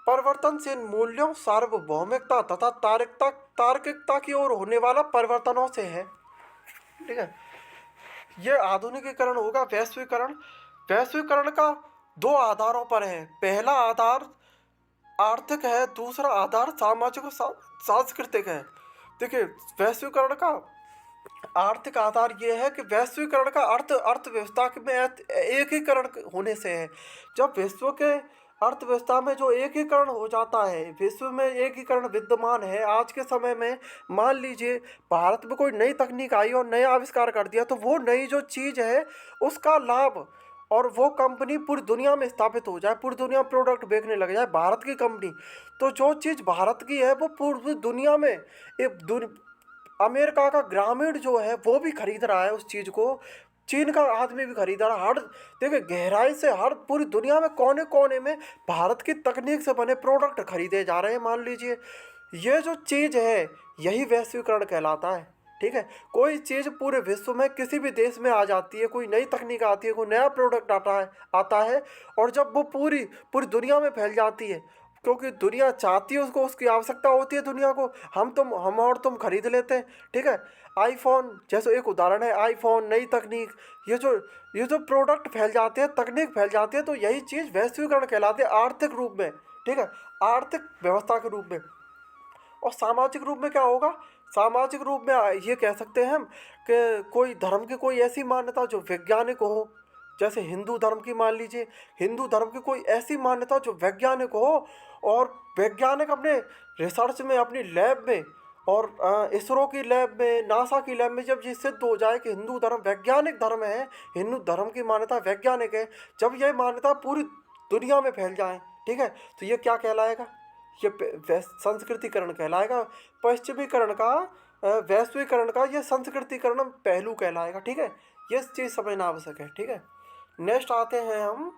परिवर्तनशील मूल्यों, सार्वभौमिकता तथा तार्किकता की ओर होने वाला परिवर्तनों से है। ठीक है, ये आधुनिकीकरण होगा वैश्वीकरण। वैश्वीकरण का दो आधारों पर है, पहला आधार आर्थिक है, दूसरा आधार सामाजिक और सांस्कृतिक है। देखिए, वैश्वीकरण का आर्थिक आधार ये है कि वैश्वीकरण का अर्थ अर्थव्यवस्था में एकीकरण होने से है। जब विश्व के अर्थव्यवस्था में जो एकीकरण हो जाता है, विश्व में एकीकरण विद्यमान है आज के समय में, मान लीजिए भारत में कोई नई तकनीक आई और नया आविष्कार कर दिया, तो वो नई जो चीज़ है उसका लाभ और वो कंपनी पूरी दुनिया में स्थापित हो जाए, पूरी दुनिया में प्रोडक्ट बेचने लग जाए भारत की कंपनी, तो जो चीज़ भारत की है वो पूरी दुनिया में अमेरिका का ग्रामीण जो है वो भी खरीद रहा है उस चीज़ को, चीन का आदमी भी खरीद रहा है। हर देखिए गहराई से हर पूरी दुनिया में कोने कोने में भारत की तकनीक से बने प्रोडक्ट खरीदे जा रहे हैं। मान लीजिए ये जो चीज़ है यही वैश्वीकरण कहलाता है। ठीक है, कोई चीज़ पूरे विश्व में किसी भी देश में आ जाती है, कोई नई तकनीक आती है, कोई नया प्रोडक्ट आता है और जब वो पूरी पूरी दुनिया में फैल जाती है, क्योंकि दुनिया चाहती है उसको, उसकी आवश्यकता होती है दुनिया को, हम और तुम खरीद लेते हैं। ठीक है, आईफोन जैसे एक उदाहरण है, आईफोन, नई तकनीक, ये जो प्रोडक्ट फैल जाते हैं, तकनीक फैल जाती है, तो यही चीज़ वैश्वीकरण कहलाती है आर्थिक रूप में। ठीक है, आर्थिक व्यवस्था के रूप में। और सामाजिक रूप में क्या होगा? सामाजिक रूप में ये कह सकते हैं हम कि कोई धर्म की कोई ऐसी मान्यता जो वैज्ञानिक हो, जैसे हिंदू धर्म की मान लीजिए, हिंदू धर्म की कोई ऐसी मान्यता जो वैज्ञानिक हो और वैज्ञानिक अपने रिसर्च में, अपनी लैब में और इसरो की लैब में, नासा की लैब में जब ये सिद्ध हो जाए कि हिंदू धर्म वैज्ञानिक धर्म है, हिंदू धर्म की मान्यता वैज्ञानिक है, जब यह मान्यता पूरी दुनिया में फैल जाए, ठीक है, तो ये क्या कहलाएगा? ये संस्कृतिकरण कहलाएगा। पश्चिमीकरण का वैश्वीकरण का ये संस्कृतिकरण पहलू कहलाएगा। ठीक है, ये चीज़ समझना आवश्यक है। ठीक है, नेक्स्ट आते हैं हम।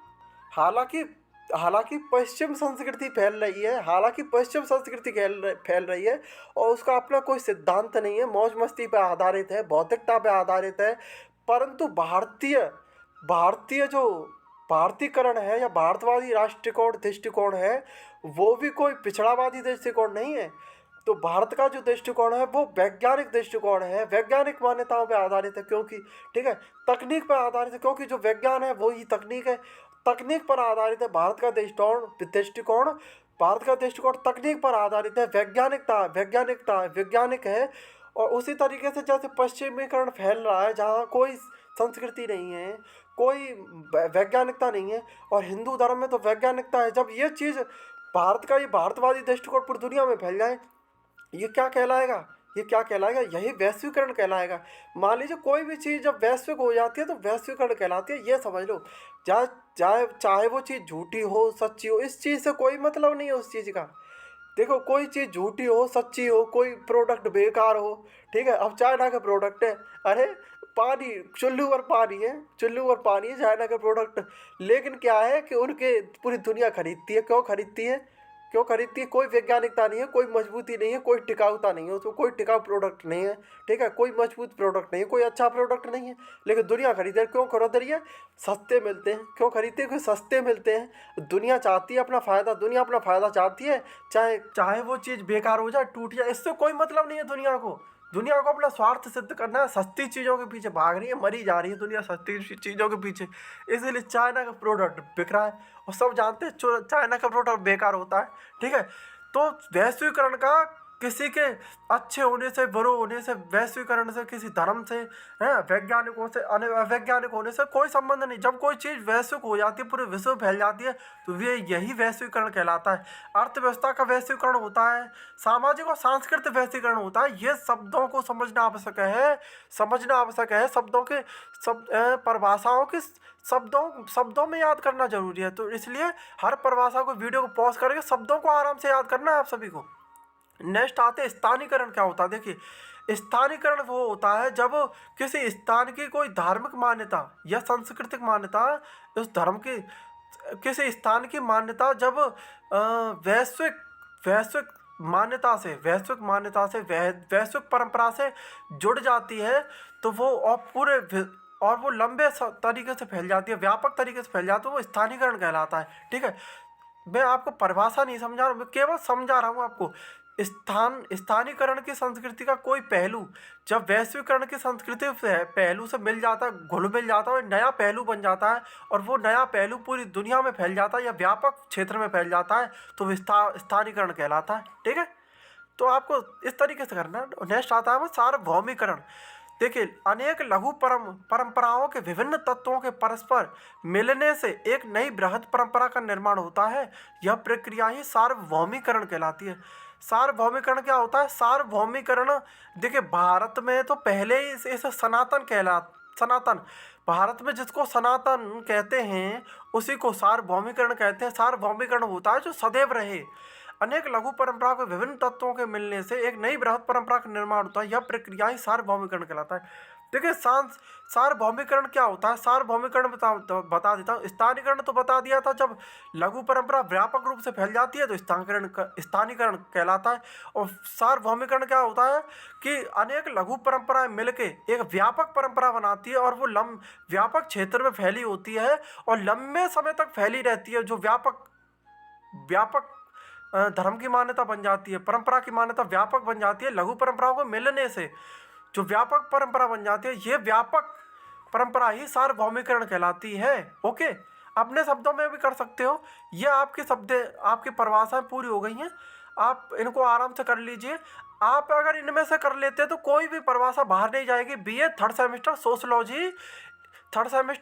हालांकि हालांकि पश्चिम संस्कृति फैल रही है, हालांकि पश्चिम संस्कृति फैल रही है और उसका अपना कोई सिद्धांत नहीं है, मौज मस्ती पर आधारित है, भौतिकता पर आधारित है। परंतु भारतीय भारतीय जो भारतीयकरण है या भारतवादी राष्ट्रकोण दृष्टिकोण है, वो भी कोई पिछड़ावादी दृष्टिकोण नहीं है। तो भारत का जो दृष्टिकोण है वो वैज्ञानिक दृष्टिकोण है, वैज्ञानिक मान्यताओं पर आधारित है। क्योंकि ठीक है, तकनीक पर आधारित है, क्योंकि जो विज्ञान है वो ही तकनीक है, तकनीक पर आधारित है भारत का दृष्टिकोण। भारत का दृष्टिकोण तकनीक पर आधारित है, वैज्ञानिक है। और उसी तरीके से जैसे पश्चिमीकरण फैल रहा है, जहाँ कोई संस्कृति नहीं है, कोई वैज्ञानिकता नहीं है, और हिंदू धर्म में तो वैज्ञानिकता है। जब ये चीज़ भारत का ये भारतवादी दृष्टिकोण पूरी दुनिया में फैल जाए, ये क्या कहलाएगा? ये क्या कहलाएगा? यही वैश्वीकरण कहलाएगा। मान लीजिए कोई भी चीज़ जब वैश्विक हो जाती है तो वैश्वीकरण कहलाती है, ये समझ लो। चाहे चाहे चाहे वो चीज़ झूठी हो सच्ची हो, इस चीज़ से कोई मतलब नहीं है उस चीज़ का। देखो, कोई चीज़ झूठी हो सच्ची हो, कोई प्रोडक्ट बेकार हो, ठीक है। अब चाइना का प्रोडक्ट है, अरे पानी, चुल्लू पर पानी है चाइना का प्रोडक्ट। लेकिन क्या है कि उनके पूरी दुनिया खरीदती है। क्यों खरीदती है? कोई वैज्ञानिकता नहीं है, कोई मजबूती नहीं है, कोई टिकाऊता नहीं है, उसको कोई टिकाऊ प्रोडक्ट नहीं है। ठीक है, कोई मजबूत प्रोडक्ट नहीं है, कोई अच्छा प्रोडक्ट नहीं है, लेकिन दुनिया खरीद रही है। क्यों खरीद रही है? सस्ते मिलते हैं। क्यों खरीदते हैं? क्योंकि सस्ते मिलते हैं। दुनिया चाहती है अपना फ़ायदा, दुनिया अपना फ़ायदा चाहती है, चाहे चाहे वो चीज़ बेकार हो जाए, टूट जाए, इससे कोई मतलब नहीं है दुनिया को। दुनिया को अपना स्वार्थ सिद्ध करना है, सस्ती चीज़ों के पीछे भाग रही है, मरी जा रही है दुनिया सस्ती चीज़ों के पीछे। इसीलिए चाइना का प्रोडक्ट बिक रहा है, और सब जानते हैं चाइना का प्रोडक्ट बेकार होता है। ठीक है, तो वैश्वीकरण का किसी के अच्छे होने से, बुरे होने से, वैश्वीकरण से, किसी धर्म से, है वैज्ञानिकों से, अवैज्ञानिक होने से कोई संबंध नहीं। जब कोई चीज़ वैश्विक हो जाती है, पूरे विश्व में फैल जाती है, तो वे यही वैश्वीकरण कहलाता है। अर्थव्यवस्था का वैश्वीकरण होता है, सामाजिक और सांस्कृतिक वैश्वीकरण होता है। ये शब्दों को समझना आवश्यक है, शब्दों के परिभाषाओं के शब्दों में याद करना जरूरी है। तो इसलिए हर परिभाषा को, वीडियो को पॉज करके शब्दों को आराम से याद करना है आप सभी को। नेक्स्ट आते हैं स्थानीयकरण। क्या होता है? देखिए, स्थानीयकरण वो होता है जब किसी स्थान की कोई धार्मिक मान्यता या सांस्कृतिक मान्यता, उस धर्म की किसी स्थान की मान्यता जब वैश्विक वैश्विक परंपरा से जुड़ जाती है, तो वो और वो लंबे तरीके से फैल जाती है, व्यापक तरीके से फैल जाती है, वो स्थानीयकरण कहलाता है। ठीक है, मैं आपको परिभाषा नहीं समझा रहा हूँ, मैं केवल समझा रहा हूँ आपको। स्थानीयकरण की संस्कृति का कोई पहलू जब वैश्वीकरण की संस्कृति पहलू से मिल जाता है, घुल मिल जाता है, और नया पहलू बन जाता है, और वो नया पहलू पूरी दुनिया में फैल जाता है या व्यापक क्षेत्र में फैल जाता है, तो वो स्थानीयकरण कहलाता है। ठीक है, तो आपको इस तरीके से करना है। नेक्स्ट आता है वो सार्वभौमिकरण। देखिए, अनेक लघु परंपराओं के विभिन्न तत्वों के परस्पर मिलने से एक नई बृहद परंपरा का निर्माण होता है। यह प्रक्रिया ही सार्वभौमिकरण कहलाती है। सार्वभौमिकरण क्या होता है? सार्वभौमिकरण, देखिए, भारत में तो पहले ही इसे सनातन, भारत में जिसको सनातन कहते हैं उसी को सार्वभौमिकरण कहते हैं। सार्वभौमिकरण होता है जो सदैव रहे। अनेक लघु परंपरा के विभिन्न तत्वों के मिलने से एक नई बृहद परंपरा का निर्माण होता है। यह प्रक्रिया ही सार्वभौमिकरण कहलाता है। देखिए, सार्वभौमिकरण क्या होता है? सार्वभौमिकरण बता देता हूँ। स्थानीयकरण तो बता दिया था, जब लघु परंपरा व्यापक रूप से फैल जाती है तो स्थानीयकरण कहलाता है। और सार्वभौमिकरण क्या होता है कि अनेक लघु परंपराएं मिलके एक व्यापक परंपरा बनाती है, और वो व्यापक क्षेत्र में फैली होती है और लंबे समय तक फैली रहती है। जो व्यापक धर्म की मान्यता बन जाती है, परंपरा की मान्यता व्यापक बन जाती है। लघु परंपराओं को मिलने से जो व्यापक परंपरा बन जाती है, ये व्यापक परंपरा ही सार्वभौमिकरण कहलाती है। ओके, अपने शब्दों में भी कर सकते हो। ये आपकी परिभाषाएं पूरी हो गई हैं, आप इनको आराम से कर लीजिए। आप अगर इनमें से कर लेते हैं तो कोई भी परिभाषा बाहर नहीं जाएगी। बीए थर्ड सेमेस्टर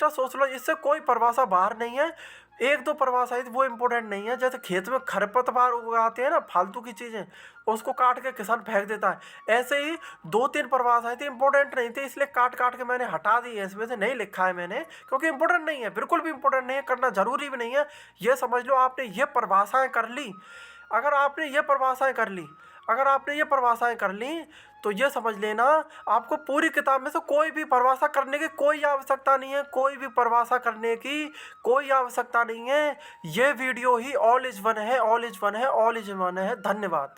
सोशलॉजी, इससे कोई परिभाषा बाहर नहीं है। एक दो परिभाषाएं वो इम्पोर्टेंट नहीं है, जैसे खेत में खरपतवार उगाते हैं ना, फालतू की चीज़ें, उसको काट के किसान फेंक देता है। ऐसे ही दो तीन परिभाषाएं थी, इंपॉर्टेंट नहीं थी, इसलिए काट के मैंने हटा दी है, इसमें से नहीं लिखा है मैंने, क्योंकि इंपॉर्टेंट नहीं है, बिल्कुल भी इंपॉर्टेंट नहीं है, करना जरूरी भी नहीं है। ये समझ लो, आपने ये परिभाषाएं कर ली, अगर आपने ये परिभाषाएं कर ली, अगर आपने ये परिभाषाएं कर ली तो ये समझ लेना आपको पूरी किताब में से कोई भी परिभाषा करने की कोई आवश्यकता नहीं है, कोई भी परिभाषा करने की कोई आवश्यकता नहीं है। ये video he all is one है, ऑल इज वन है, ऑल इज वन है। धन्यवाद।